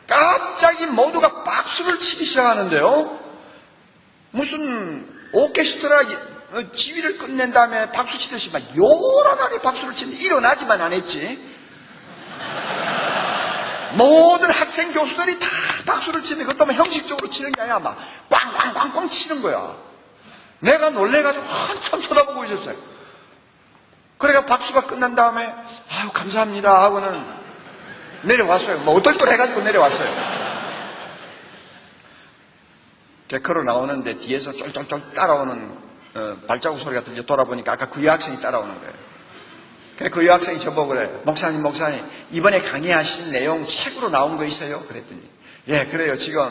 갑자기 모두가 박수를 치기 시작하는데요. 무슨 오케스트라 지휘를 끝낸 다음에 박수 치듯이 막 요란하게 박수를 치는데 일어나지만 안 했지. 모든 학생 교수들이 다 박수를 치는데 그것도 막 형식적으로 치는 게 아니라 막 꽝꽝꽝꽝 치는 거야. 내가 놀래가지고 한참 쳐다보고 있었어요. 그래가 박수가 끝난 다음에 아유 감사합니다 하고는 내려왔어요. 뭐 어떨떨해가지고 내려왔어요. 데크로 나오는데 뒤에서 쫄쫄쫄 따라오는 발자국 소리가 들려 돌아보니까 아까 그 여학생이 따라오는 거예요. 그 여학생이 저보고 그래. 목사님 이번에 강의하신 내용 책으로 나온 거 있어요? 그랬더니 예 그래요. 지금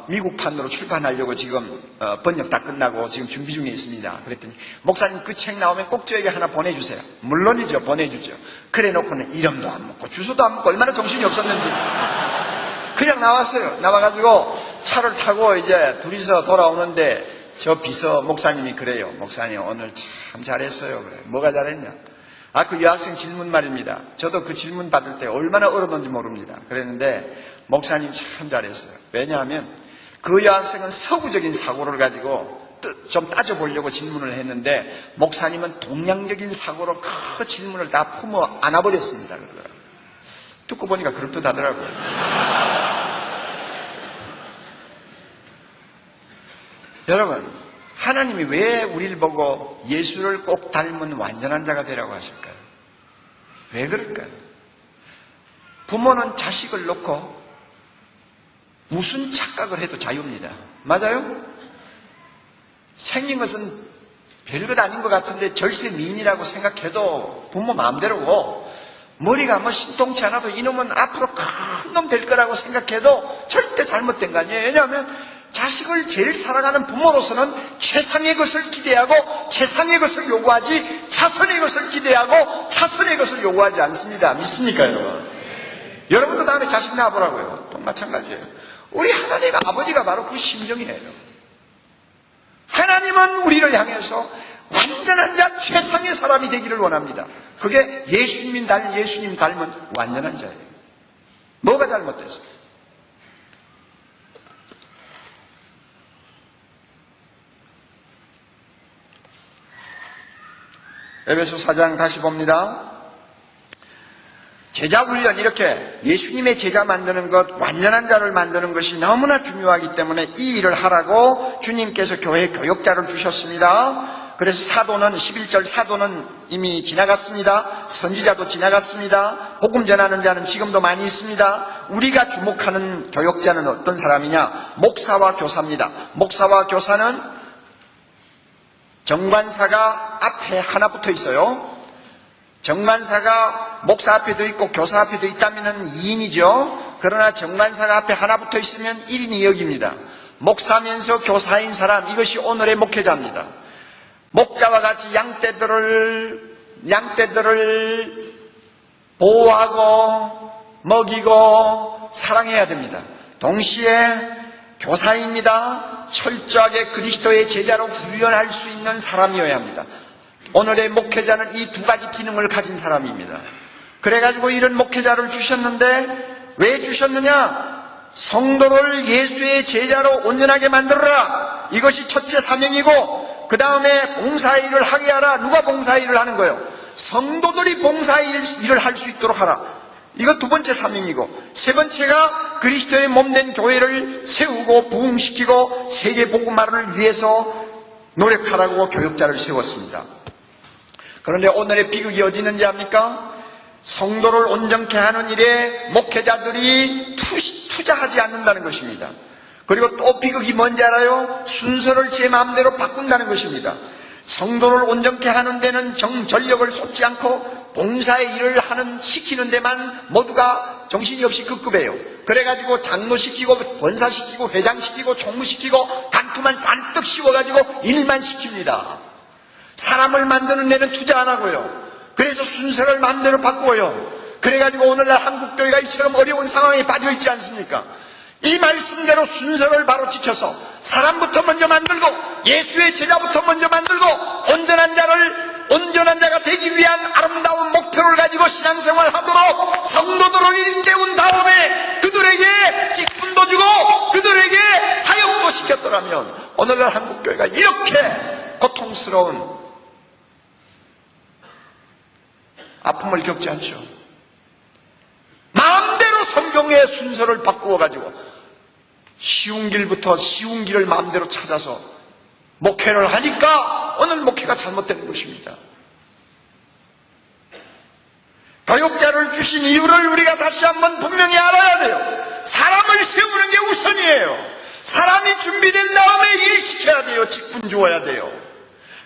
미국판으로 출판하려고 지금 번역 다 끝나고 지금 준비 중에 있습니다. 그랬더니 목사님 그 책 나오면 꼭 저에게 하나 보내주세요. 물론이죠. 보내주죠. 그래 놓고는 이름도 안 묻고 주소도 안 묻고 얼마나 정신이 없었는지 그냥 나왔어요. 나와가지고 차를 타고 이제 둘이서 돌아오는데 저 비서 목사님이 그래요. 목사님 오늘 참 잘했어요. 그래. 뭐가 잘했냐? 그 여학생 질문 말입니다. 저도 그 질문 받을 때 얼마나 얼었는지 모릅니다. 그랬는데 목사님 참 잘했어요. 왜냐하면 그 여학생은 서구적인 사고를 가지고 좀 따져보려고 질문을 했는데 목사님은 동양적인 사고로 그 질문을 다 품어 안아버렸습니다. 그러더라고요. 듣고 보니까 그럴듯하더라고요. 여러분, 하나님이 왜 우리를 보고 예수를 꼭 닮은 완전한 자가 되라고 하실까요? 왜 그럴까요? 부모는 자식을 놓고 무슨 착각을 해도 자유입니다. 맞아요? 생긴 것은 별것 아닌 것 같은데 절세 미인이라고 생각해도 부모 마음대로고 머리가 뭐 신통치 않아도 이놈은 앞으로 큰 놈 될 거라고 생각해도 절대 잘못된 거 아니에요. 왜냐하면 자식을 제일 사랑하는 부모로서는 최상의 것을 기대하고 최상의 것을 요구하지 차선의 것을 기대하고 차선의 것을 요구하지 않습니다. 믿습니까 여러분? 여러분도 다음에 자식 낳아보라고요. 또 마찬가지예요. 우리 하나님 아버지가 바로 그 심정이에요. 하나님은 우리를 향해서 완전한 자 최상의 사람이 되기를 원합니다. 그게 예수님 닮은 완전한 자예요. 뭐가 잘못됐어요? 에베소 4장 다시 봅니다. 제자 훈련, 이렇게 예수님의 제자 만드는 것, 완전한 자를 만드는 것이 너무나 중요하기 때문에 이 일을 하라고 주님께서 교회 교역자를 주셨습니다. 그래서 사도는 11절 사도는 이미 지나갔습니다. 선지자도 지나갔습니다. 복음 전하는 자는 지금도 많이 있습니다. 우리가 주목하는 교역자는 어떤 사람이냐? 목사와 교사입니다. 목사와 교사는 정관사가 앞에 하나 붙어 있어요. 정관사가 목사 앞에도 있고 교사 앞에도 있다면 2인이죠. 그러나 정관사가 앞에 하나 붙어 있으면 1인이 여기입니다. 목사면서 교사인 사람, 이것이 오늘의 목회자입니다. 목자와 같이 양떼들을 보호하고 먹이고 사랑해야 됩니다. 동시에 교사입니다. 철저하게 그리스도의 제자로 훈련할 수 있는 사람이어야 합니다. 오늘의 목회자는 이 두 가지 기능을 가진 사람입니다. 그래가지고 이런 목회자를 주셨는데 왜 주셨느냐? 성도를 예수의 제자로 온전하게 만들어라. 이것이 첫째 사명이고, 그 다음에 봉사의 일을 하게 하라. 누가 봉사의 일을 하는 거예요? 성도들이 봉사의 일을 할 수 있도록 하라. 이거 두 번째 사명이고, 세 번째가 그리스도의 몸된 교회를 세우고 부흥시키고 세계 복음화를 위해서 노력하라고 교역자를 세웠습니다. 그런데 오늘의 비극이 어디 있는지 압니까? 성도를 온전케 하는 일에 목회자들이 투자하지 않는다는 것입니다. 그리고 또 비극이 뭔지 알아요? 순서를 제 마음대로 바꾼다는 것입니다. 성도를 온전케 하는 데는 전력을 쏟지 않고 봉사의 일을 시키는 데만 모두가 정신이 없이 급급해요. 그래가지고 장로시키고 권사시키고 회장시키고 총무시키고 간투만 잔뜩 씌워가지고 일만 시킵니다. 사람을 만드는 데는 투자 안 하고요. 그래서 순서를 마음대로 바꾸어요. 그래가지고 오늘날 한국교회가 이처럼 어려운 상황에 빠져있지 않습니까? 이 말씀대로 순서를 바로 지켜서 사람부터 먼저 만들고 예수의 제자부터 먼저 만들고 온전한 자가 되기 위한 아름다운 목표를 가지고 신앙생활 하도록 성도들을 일깨운 다음에 그들에게 직분도 주고 그들에게 사역도 시켰더라면 오늘날 한국교회가 이렇게 고통스러운 아픔을 겪지 않죠. 마음대로 성경의 순서를 바꾸어가지고 쉬운 길부터 쉬운 길을 마음대로 찾아서 목회를 하니까 오늘 목회가 잘못되는 것입니다. 교역자를 주신 이유를 우리가 다시 한번 분명히 알아야 돼요. 사람을 세우는 게 우선이에요. 사람이 준비된 다음에 일 시켜야 돼요. 직분 주어야 돼요.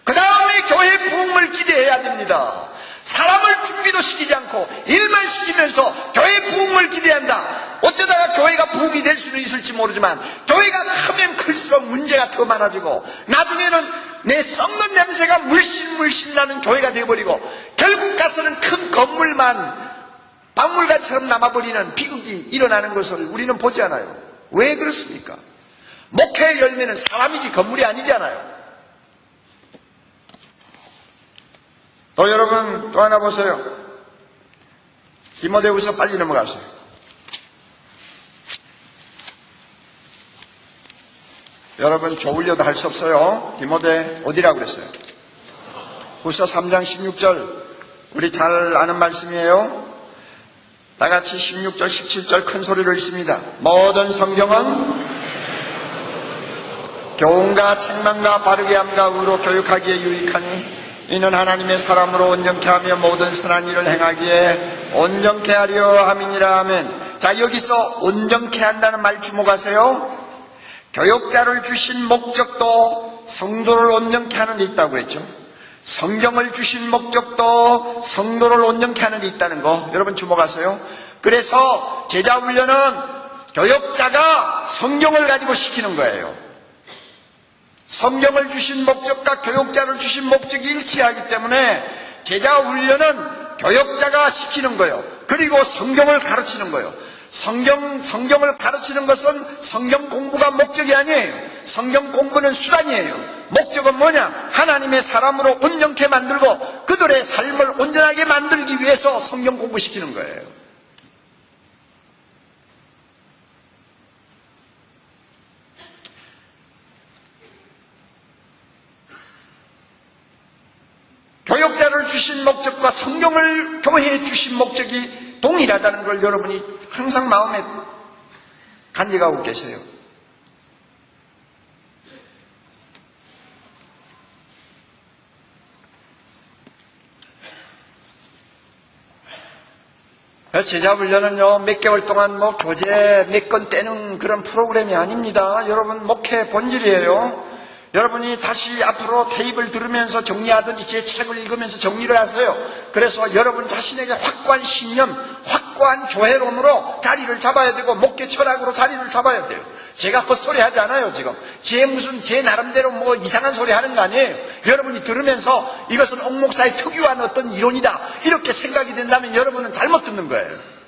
그 다음에 교회 부흥을 기대해야 됩니다. 사람을 준비도 시키지 않고 일만 시키면서 교회 부흥을 기대한다. 어쩌다가 교회가 부흥이 될 수는 있을지 모르지만 교회가 크면 클수록 문제가 더 많아지고 나중에는 내 썩는 냄새가 물씬 나는 교회가 되어버리고 결국 가서는 큰 건물만 박물관처럼 남아버리는 비극이 일어나는 것을 우리는 보지 않아요. 왜 그렇습니까? 목회의 열매는 사람이지 건물이 아니잖아요. 또 여러분 또 하나 보세요. 디모데후서 빨리 넘어가세요. 여러분 좋으려도 할 수 없어요. 디모데 어디라고 그랬어요? 후서 3장 16절 우리 잘 아는 말씀이에요. 다같이 16절 17절 큰 소리로 읽습니다. 모든 성경은 교훈과 책망과 바르게 함과 의로 교육하기에 유익하니 이는 하나님의 사람으로 온전케 하며 모든 선한 일을 행하기에 온전케 하려 함이니라 하면, 자 여기서 온전케 한다는 말 주목하세요. 교역자를 주신 목적도 성도를 온전케 하는 데 있다고 그랬죠. 성경을 주신 목적도 성도를 온전케 하는 데 있다는 거 여러분 주목하세요. 그래서 제자훈련은 교역자가 성경을 가지고 시키는 거예요. 성경을 주신 목적과 교역자를 주신 목적이 일치하기 때문에 제자훈련은 교역자가 시키는 거예요. 그리고 성경을 가르치는 거예요. 성경을 가르치는 것은 성경 공부가 목적이 아니에요. 성경 공부는 수단이에요. 목적은 뭐냐? 하나님의 사람으로 온전케 만들고 그들의 삶을 온전하게 만들기 위해서 성경 공부시키는 거예요. 교역자를 주신 목적과 성경을 교회에 주신 목적이 동일하다는 걸 여러분이 항상 마음에 간직하고 계세요. 제자훈련은요 몇 개월 동안 교재 몇 건 떼는 그런 프로그램이 아닙니다. 여러분 목회 본질이에요. 여러분이 다시 앞으로 테이프를 들으면서 정리하든지 제 책을 읽으면서 정리를 하세요. 그래서 여러분 자신에게 확고한 신념, 확고한 교회론으로 자리를 잡아야 되고 목회 철학으로 자리를 잡아야 돼요. 제가 헛소리 하지 않아요. 지금 제 나름대로 이상한 소리 하는 거 아니에요. 여러분이 들으면서 이것은 옥 목사의 특유한 어떤 이론이다 이렇게 생각이 된다면 여러분은 잘못 듣는 거예요.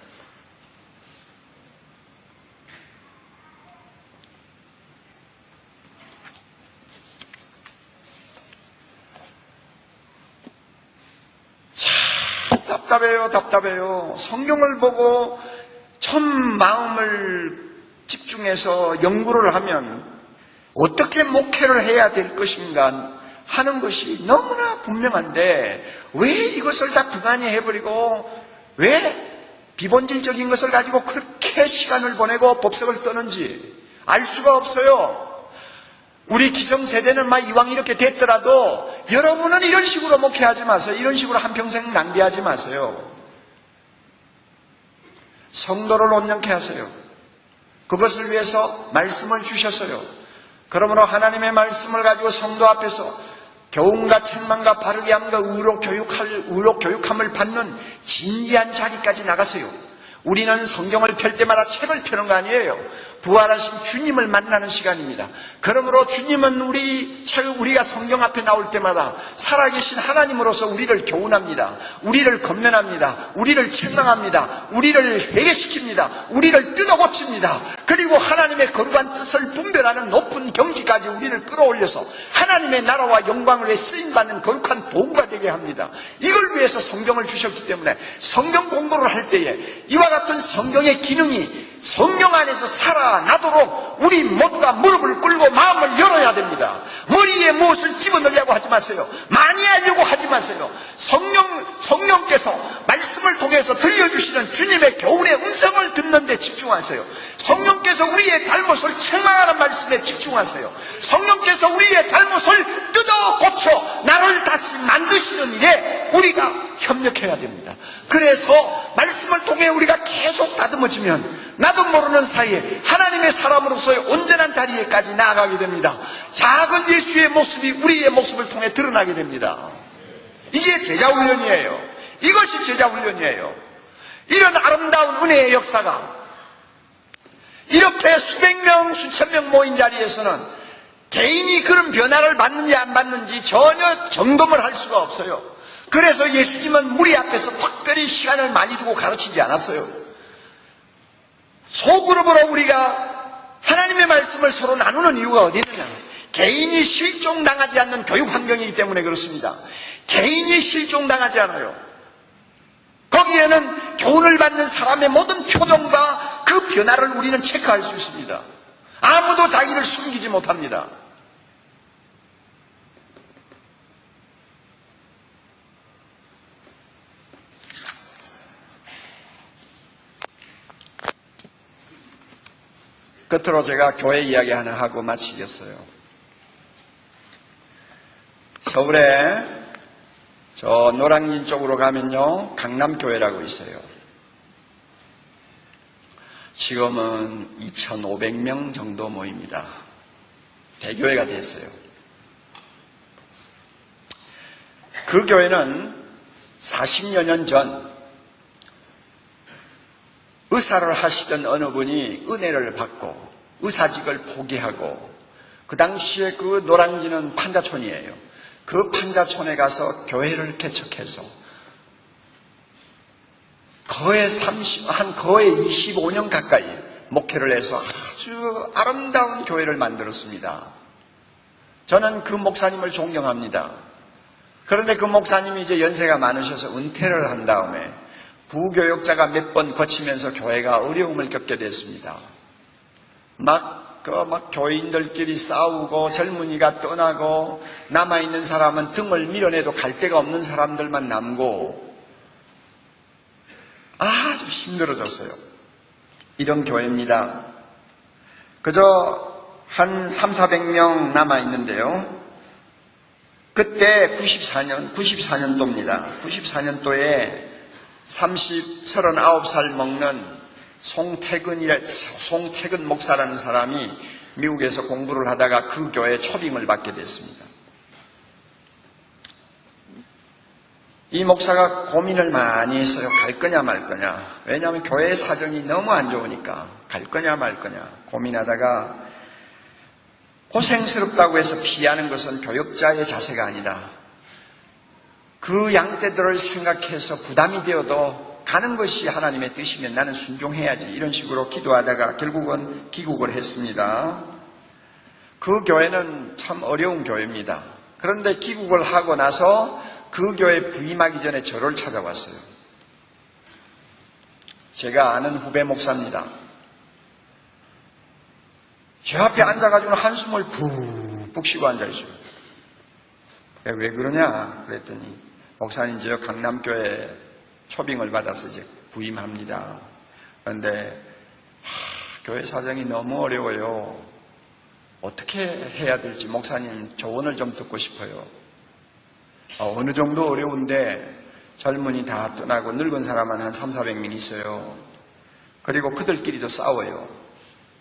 답답해요. 성경을 보고 참 마음을 집중해서 연구를 하면 어떻게 목회를 해야 될 것인가 하는 것이 너무나 분명한데 왜 이것을 다 등한히 해버리고 왜 비본질적인 것을 가지고 그렇게 시간을 보내고 법석을 떠는지 알 수가 없어요. 우리 기성세대는 막 이왕 이렇게 됐더라도 여러분은 이런 식으로 목회하지 마세요. 이런 식으로 한평생 낭비하지 마세요. 성도를 온전케 하세요. 그것을 위해서 말씀을 주셨어요. 그러므로 하나님의 말씀을 가지고 성도 앞에서 교훈과 책망과 바르게 함과 의로 교육함을 받는 진지한 자리까지 나가세요. 우리는 성경을 펼 때마다 책을 펴는 거 아니에요. 부활하신 주님을 만나는 시간입니다. 그러므로 주님은 우리가 성경 앞에 나올 때마다 살아계신 하나님으로서 우리를 교훈합니다. 우리를 권면합니다. 우리를 책망합니다. 우리를 회개시킵니다. 우리를 뜯어고칩니다. 그리고 하나님의 거룩한 뜻을 분별하는 높은 경지까지 우리를 끌어올려서 하나님의 나라와 영광을 위해 쓰임받는 거룩한 도구가 되게 합니다. 이걸 위해서 성경을 주셨기 때문에 성경 공부를 할 때에 이와 같은 성경의 기능이 성령 안에서 살아나도록 우리 모두가 무릎을 꿇고 마음을 열어야 됩니다. 머리에 무엇을 집어넣으려고 하지 마세요. 많이 하려고 하지 마세요. 성령께서 말씀을 통해서 들려주시는 주님의 교훈의 음성을 듣는 데 집중하세요. 성령께서 우리의 잘못을 책망하는 말씀에 집중하세요. 성령께서 우리의 잘못을 뜯어 고쳐 나를 다시 만드시는 일에 우리가 협력해야 됩니다. 그래서 말씀을 통해 우리가 계속 다듬어지면 나도 모르는 사이에 하나님의 사람으로서의 온전한 자리에까지 나아가게 됩니다. 작은 예수의 모습이 우리의 모습을 통해 드러나게 됩니다. 이게 제자훈련이에요. 이것이 제자훈련이에요. 이런 아름다운 은혜의 역사가 이렇게 수백 명, 수천 명 모인 자리에서는 개인이 그런 변화를 받는지 안 받는지 전혀 점검을 할 수가 없어요. 그래서 예수님은 무리 앞에서 특별히 시간을 많이 두고 가르치지 않았어요. 소그룹으로 우리가 하나님의 말씀을 서로 나누는 이유가 어디 있느냐? 개인이 실종당하지 않는 교육 환경이기 때문에 그렇습니다. 개인이 실종당하지 않아요. 거기에는 교훈을 받는 사람의 모든 표정과 그 변화를 우리는 체크할 수 있습니다. 아무도 자기를 숨기지 못합니다. 끝으로 제가 교회 이야기 하나 하고 마치겠어요. 서울에 저 노량진 쪽으로 가면요, 강남교회라고 있어요. 지금은 2,500명 정도 모입니다. 대교회가 됐어요. 그 교회는 40여 년 전 의사를 하시던 어느 분이 은혜를 받고 의사직을 포기하고, 그 당시에 그 노량진은 판자촌이에요. 그 판자촌에 가서 교회를 개척해서 거의 25년 가까이 목회를 해서 아주 아름다운 교회를 만들었습니다. 저는 그 목사님을 존경합니다. 그런데 그 목사님이 이제 연세가 많으셔서 은퇴를 한 다음에 부교역자가 몇 번 거치면서 교회가 어려움을 겪게 됐습니다. 막 교인들끼리 싸우고 젊은이가 떠나고 남아있는 사람은 등을 밀어내도 갈 데가 없는 사람들만 남고 아주 힘들어졌어요. 이런 교회입니다. 그저 한 300~400명 남아있는데요. 그때 94년도입니다. 94년도에 39살 먹는 송태근 목사라는 사람이 미국에서 공부를 하다가 그 교회에 초빙을 받게 됐습니다. 이 목사가 고민을 많이 했어요. 갈 거냐 말 거냐. 왜냐하면 교회의 사정이 너무 안 좋으니까 갈 거냐 말 거냐 고민하다가 고생스럽다고 해서 피하는 것은 교역자의 자세가 아니다. 그 양떼들을 생각해서 부담이 되어도 가는 것이 하나님의 뜻이면 나는 순종해야지, 이런 식으로 기도하다가 결국은 귀국을 했습니다. 그 교회는 참 어려운 교회입니다. 그런데 귀국을 하고 나서 그 교회 부임하기 전에 저를 찾아왔어요. 제가 아는 후배 목사입니다. 제 앞에 앉아가지고 한숨을 푹푹 쉬고 앉아있어요. 왜 그러냐 그랬더니 목사님 저 강남교회 초빙을 받아서 이제 부임합니다. 그런데 교회 사정이 너무 어려워요. 어떻게 해야 될지 목사님 조언을 좀 듣고 싶어요. 어느 정도 어려운데 젊은이 다 떠나고 늙은 사람은 한 300~400명 있어요. 그리고 그들끼리도 싸워요.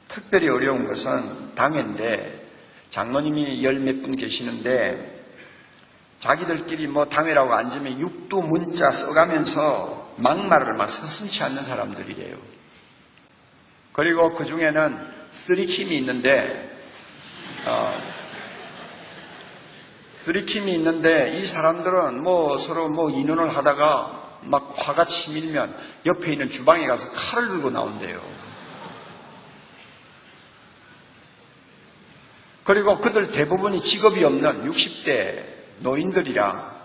특별히 어려운 것은 당회인데 장로님이 10몇 분 계시는데 자기들끼리 뭐 당회라고 앉으면 육두 문자 써가면서 막말을 막 서슴지 않는 사람들이래요. 그리고 그 중에는 쓰리킴이 있는데 이 사람들은 뭐 서로 뭐 인연을 하다가 막 화가 치밀면 옆에 있는 주방에 가서 칼을 들고 나온대요. 그리고 그들 대부분이 직업이 없는 60대 노인들이라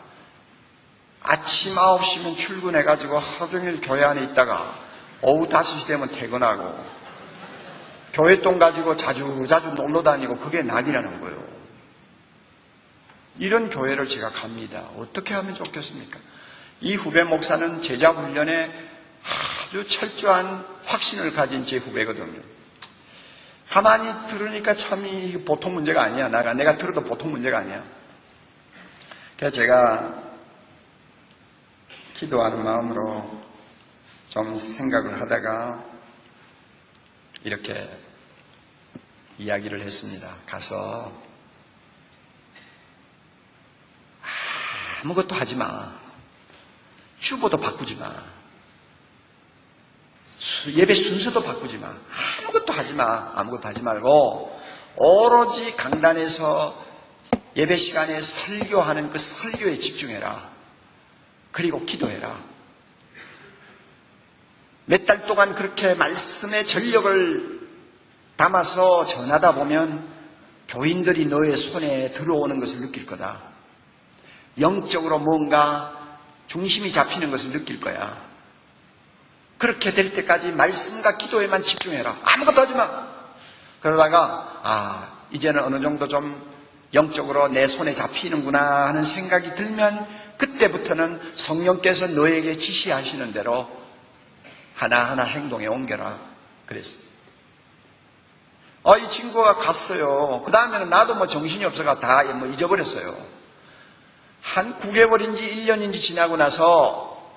아침 9시면 출근해가지고 하루 종일 교회 안에 있다가 오후 5시 되면 퇴근하고 교회 돈 가지고 자주 놀러 다니고 그게 낙이라는 거예요. 이런 교회를 제가 갑니다. 어떻게 하면 좋겠습니까? 이 후배 목사는 제자 훈련에 아주 철저한 확신을 가진 제 후배거든요. 가만히 들으니까 참 보통 문제가 아니야. 내가 들어도 보통 문제가 아니야. 그래서 제가 기도하는 마음으로 좀 생각을 하다가 이렇게 이야기를 했습니다. 가서 아무것도 하지 마. 주보도 바꾸지 마. 예배 순서도 바꾸지 마. 아무것도 하지 마. 아무것도 하지 말고 오로지 강단에서 예배 시간에 설교하는 그 설교에 집중해라. 그리고 기도해라. 몇 달 동안 그렇게 말씀의 전력을 담아서 전하다 보면 교인들이 너의 손에 들어오는 것을 느낄 거다. 영적으로 뭔가 중심이 잡히는 것을 느낄 거야. 그렇게 될 때까지 말씀과 기도에만 집중해라. 아무것도 하지 마. 그러다가 이제는 어느 정도 좀 영적으로 내 손에 잡히는구나 하는 생각이 들면 그때부터는 성령께서 너에게 지시하시는 대로 하나하나 행동에 옮겨라. 그랬어요. 이 친구가 갔어요. 그 다음에는 나도 뭐 정신이 없어가 다 뭐 잊어버렸어요. 한 9개월인지 1년인지 지나고 나서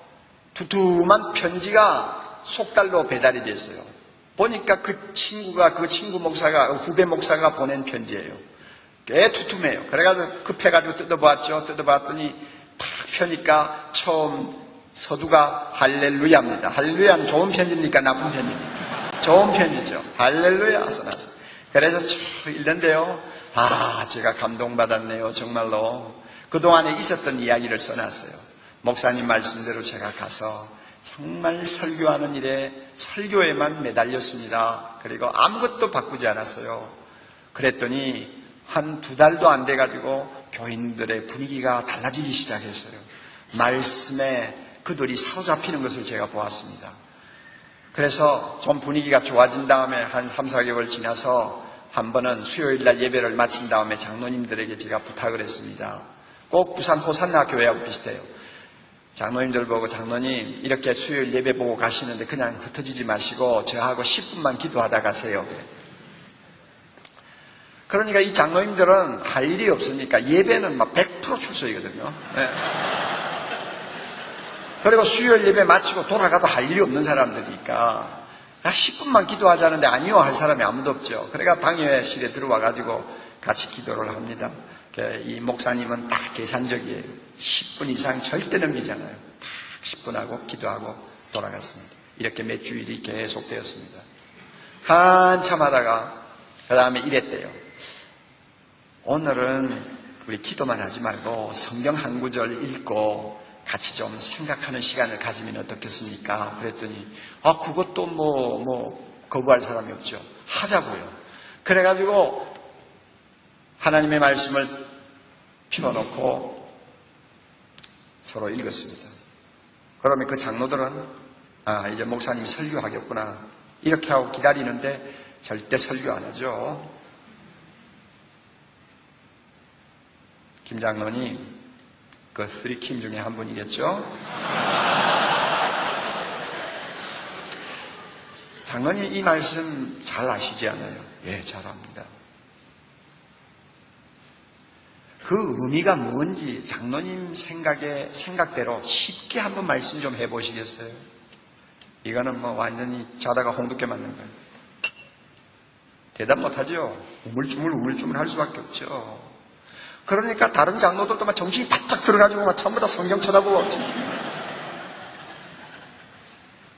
두툼한 편지가 속달로 배달이 됐어요. 보니까 그 친구 목사가, 후배 목사가 보낸 편지예요. 꽤 두툼해요. 그래가지고 급해가지고 뜯어봤죠. 뜯어봤더니 탁 펴니까 처음 서두가 할렐루야입니다. 할렐루야는 좋은 편지입니까? 나쁜 편지입니까? 좋은 편지죠. 할렐루야 써놨어요. 그래서 읽는데요. 제가 감동받았네요. 정말로. 그동안에 있었던 이야기를 써놨어요. 목사님 말씀대로 제가 가서 정말 설교하는 일에 설교에만 매달렸습니다. 그리고 아무것도 바꾸지 않았어요. 그랬더니 한 2달도 안 돼가지고 교인들의 분위기가 달라지기 시작했어요. 말씀에 그들이 사로잡히는 것을 제가 보았습니다. 그래서 좀 분위기가 좋아진 다음에 한 3~4개월 지나서 한 번은 수요일날 예배를 마친 다음에 장로님들에게 제가 부탁을 했습니다. 꼭 부산 호산나 교회하고 비슷해요. 장로님들 보고 장로님 이렇게 수요일 예배 보고 가시는데 그냥 흩어지지 마시고 저하고 10분만 기도하다 가세요. 그러니까 이 장로님들은 할 일이 없으니까 예배는 막 100% 출석이거든요. 네. 그리고 수요일 예배 마치고 돌아가도 할 일이 없는 사람들이니까 10분만 기도하자는데 아니요 할 사람이 아무도 없죠. 그러니까 당회실에 들어와가지고 같이 기도를 합니다. 이 목사님은 다 계산적이에요. 10분 이상 절대 넘기잖아요. 딱 10분 하고 기도하고 돌아갔습니다. 이렇게 몇 주일이 계속되었습니다. 한참 하다가 그 다음에 이랬대요. 오늘은 우리 기도만 하지 말고 성경 한 구절 읽고 같이 좀 생각하는 시간을 가지면 어떻겠습니까? 그랬더니 그것도 뭐 거부할 사람이 없죠. 하자고요. 그래가지고 하나님의 말씀을 펴놓고 서로 읽었습니다. 그러면 그 장로들은 아, 이제 목사님이 설교하겠구나. 이렇게 하고 기다리는데 절대 설교 안 하죠. 김 장로님, 그 쓰리킴 중에 한 분이겠죠? 장로님 이 말씀 잘 아시지 않아요? 예, 잘 압니다. 그 의미가 뭔지 장로님 생각대로 쉽게 한번 말씀 좀 해보시겠어요? 이거는 뭐 완전히 자다가 홍두깨 맞는 거예요. 대답 못하죠? 우물쭈물 할 수밖에 없죠. 그러니까 다른 장로들도 막 정신이 바짝 들어가지고 막 전부 다 성경 쳐다보고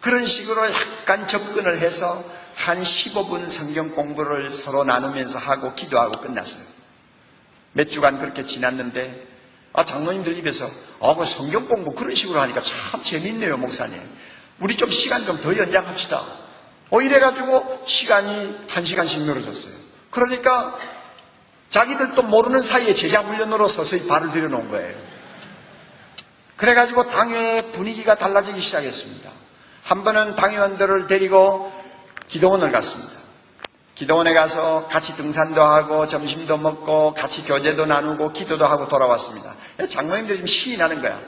그런 식으로 약간 접근을 해서 한 15분 성경 공부를 서로 나누면서 하고 기도하고 끝났어요. 몇 주간 그렇게 지났는데 장로님들 입에서 그 성경 공부 그런 식으로 하니까 참 재밌네요, 목사님. 우리 좀 시간 좀 더 연장합시다. 이래가지고 시간이 1시간씩 늘어졌어요. 그러니까 자기들도 모르는 사이에 제자 훈련으로 서서히 발을 들여놓은 거예요. 그래가지고 당회의 분위기가 달라지기 시작했습니다. 한 번은 당회원들을 데리고 기도원을 갔습니다. 기도원에 가서 같이 등산도 하고 점심도 먹고 같이 교제도 나누고 기도도 하고 돌아왔습니다. 장로님들이 지금 신이 나는 거야.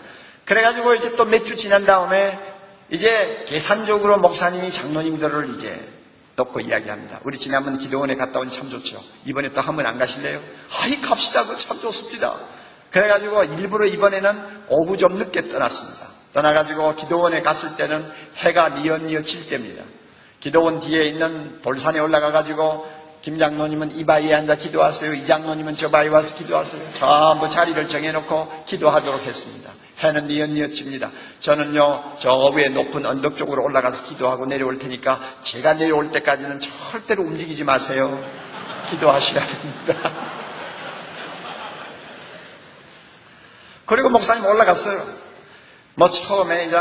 그래가지고 이제 또 몇 주 지난 다음에 이제 계산적으로 목사님이 장로님들을 이제 놓고 이야기합니다. 우리 지난번 기도원에 갔다 오니 참 좋죠. 이번에 또 한 번 안 가실래요? 아이 갑시다. 그거 참 좋습니다. 그래가지고 일부러 이번에는 오후 좀 늦게 떠났습니다. 떠나가지고 기도원에 갔을 때는 해가 뉘엿뉘엿 질 때입니다. 기도원 뒤에 있는 돌산에 올라가가지고 김 장로님은 이 바위에 앉아 기도하세요. 이 장로님은 저 바위에 와서 기도하세요. 전부 자리를 정해놓고 기도하도록 했습니다. 해는 뉘엿뉘엿 집니다. 저는요 저 위에 높은 언덕 쪽으로 올라가서 기도하고 내려올 테니까 제가 내려올 때까지는 절대로 움직이지 마세요. 기도하셔야 됩니다. 그리고 목사님 올라갔어요. 처음에 이제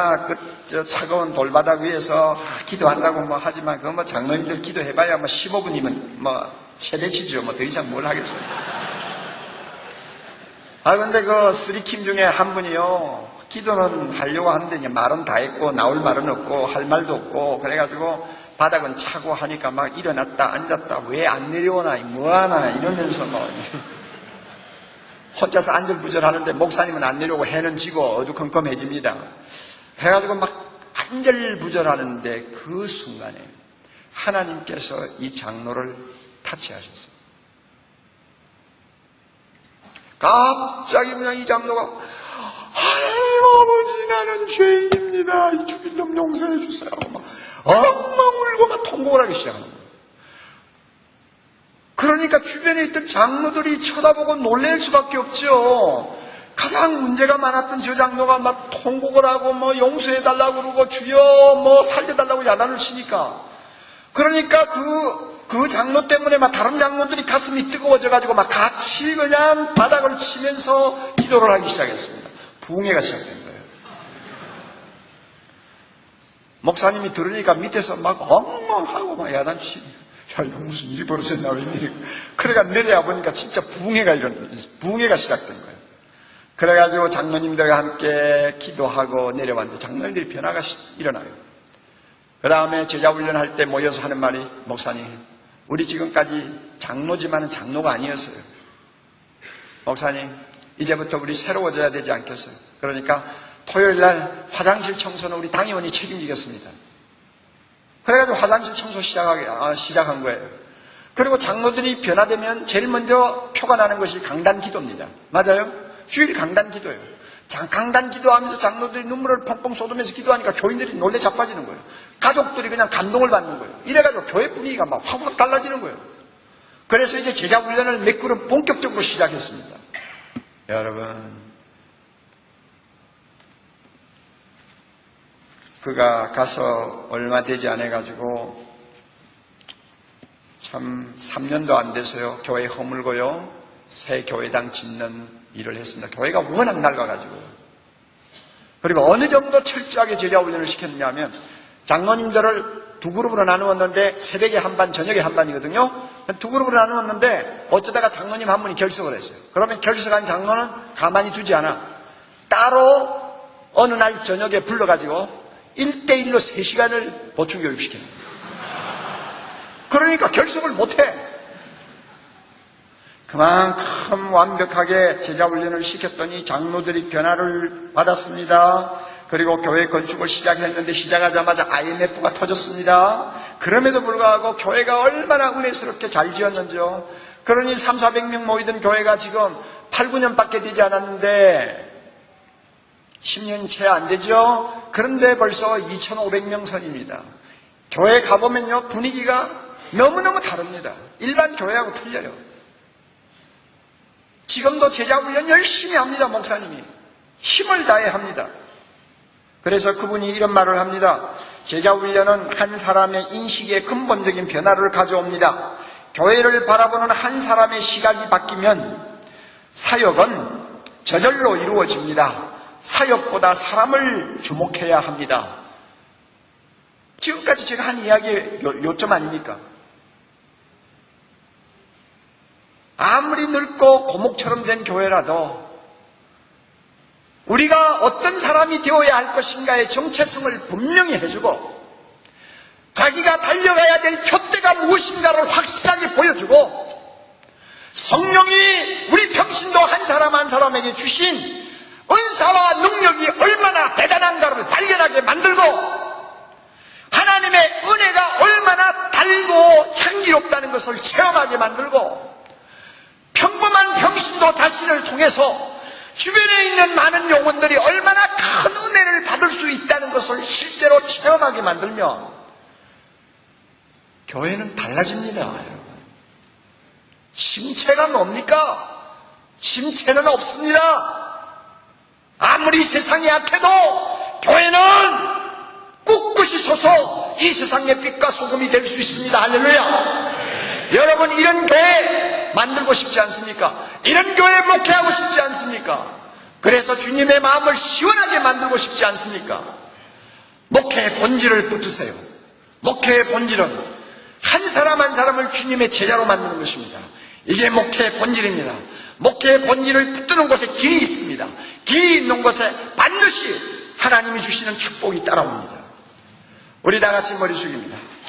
저 차가운 돌바닥 위에서 기도한다고 하지만 그거 장로님들 기도해봐야 15분이면 최대치죠. 더 이상 뭘 하겠어요. 근데 그 쓰리킴 중에 한 분이요 기도는 하려고 하는데 말은 다 했고 나올 말은 없고 할 말도 없고 그래가지고 바닥은 차고 하니까 막 일어났다 앉았다 왜 안 내려오나 뭐하나 이러면서 혼자서 안절부절하는데 목사님은 안 내려오고 해는 지고 어두컴컴해집니다. 그래가지고 막 안절부절하는데 그 순간에 하나님께서 이 장로를 타치하셨어요. 갑자기 그냥 이 장로가 하나님 아버지 나는 죄인입니다. 이 죽인 놈 용서해 주세요. 막 엉엉 울고 막 통곡을 하기 시작하는 거예요. 그러니까 주변에 있던 장로들이 쳐다보고 놀랄 수밖에 없죠. 가장 문제가 많았던 저 장로가 막 통곡을 하고 용서해달라고 그러고 주여 살려달라고 야단을 치니까 그러니까 그 장로 때문에 다른 장로들이 가슴이 뜨거워져가지고 같이 그냥 바닥을 치면서 기도를 하기 시작했습니다. 부흥회가 시작된 거예요. 목사님이 들으니까 밑에서 엉엉하고 야단 치니 야, 이거 무슨 일이 벌어졌나, 웬일이고. 그래가 내려와 보니까 진짜 부흥회가 시작된 거예요. 그래가지고 장로님들과 함께 기도하고 내려왔는데 장로님들이 변화가 일어나요. 그 다음에 제자훈련할 때 모여서 하는 말이 목사님, 우리 지금까지 장로지만은 장로가 아니었어요. 목사님, 이제부터 우리 새로워져야 되지 않겠어요? 그러니까 토요일날 화장실 청소는 우리 당회원이 책임지겠습니다. 그래가지고 화장실 청소 시작한 거예요. 그리고 장로들이 변화되면 제일 먼저 표가 나는 것이 강단 기도입니다. 맞아요? 주일 강단 기도예요. 강단 기도하면서 장로들이 눈물을 펑펑 쏟으면서 기도하니까 교인들이 놀래 자빠지는 거예요. 가족들이 그냥 감동을 받는 거예요. 이래가지고 교회 분위기가 확 달라지는 거예요. 그래서 이제 제자 훈련을 몇 그룹 본격적으로 시작했습니다. 여러분, 그가 가서 얼마 되지 않아가지고 참 3년도 안 돼서요 교회 허물고요 새 교회당 짓는 일을 했습니다. 교회가 워낙 낡아가지고요. 그리고 어느 정도 철저하게 제자훈련을 시켰냐면 장로님들을 두 그룹으로 나누었는데 새벽에 한 반 저녁에 한 반이거든요. 두 그룹으로 나누었는데 어쩌다가 장로님 한 분이 결석을 했어요. 그러면 결석한 장로는 가만히 두지 않아. 따로 어느 날 저녁에 불러가지고 1대1로 3시간을 보충교육시켜요. 그러니까 결석을 못해. 그만큼 완벽하게 제자훈련을 시켰더니 장로들이 변화를 받았습니다. 그리고 교회 건축을 시작했는데 시작하자마자 IMF가 터졌습니다. 그럼에도 불구하고 교회가 얼마나 은혜스럽게 잘 지었는지요. 그러니 300~400명 모이던 교회가 지금 8~9년밖에 되지 않았는데 10년 채 안 되죠. 그런데 벌써 2,500명 선입니다. 교회 가보면요, 분위기가 너무너무 다릅니다. 일반 교회하고 틀려요. 지금도 제자훈련 열심히 합니다. 목사님이 힘을 다해 합니다. 그래서 그분이 이런 말을 합니다. 제자훈련은 한 사람의 인식의 근본적인 변화를 가져옵니다. 교회를 바라보는 한 사람의 시각이 바뀌면 사역은 저절로 이루어집니다. 사역보다 사람을 주목해야 합니다. 지금까지 제가 한 이야기의 요점 아닙니까? 아무리 늙고 고목처럼 된 교회라도 우리가 어떤 사람이 되어야 할 것인가의 정체성을 분명히 해주고 자기가 달려가야 될 표대가 무엇인가를 확실하게 보여주고 성령이 우리 평신도 한 사람 한 사람에게 주신 은사와 능력이 얼마나 대단한가를 발견하게 만들고 하나님의 은혜가 얼마나 달고 향기롭다는 것을 체험하게 만들고 평범한 평신도 자신을 통해서 주변에 있는 많은 영혼들이 얼마나 큰 은혜를 받을 수 있다는 것을 실제로 체험하게 만들면 교회는 달라집니다. 여러분. 심체가 뭡니까? 심체는 없습니다. 아무리 세상이 악해도 교회는 꿋꿋이 서서 이 세상의 빛과 소금이 될 수 있습니다. 할렐루야. 여러분, 이런 교회 만들고 싶지 않습니까? 이런 교회 목회하고 싶지 않습니까? 그래서 주님의 마음을 시원하게 만들고 싶지 않습니까? 목회의 본질을 붙드세요. 목회의 본질은 한 사람 한 사람을 주님의 제자로 만드는 것입니다. 이게 목회의 본질입니다. 목회의 본질을 붙드는 곳에 길이 있습니다. 길이 있는 곳에 반드시 하나님이 주시는 축복이 따라옵니다. 우리 다 같이 머리 숙입니다.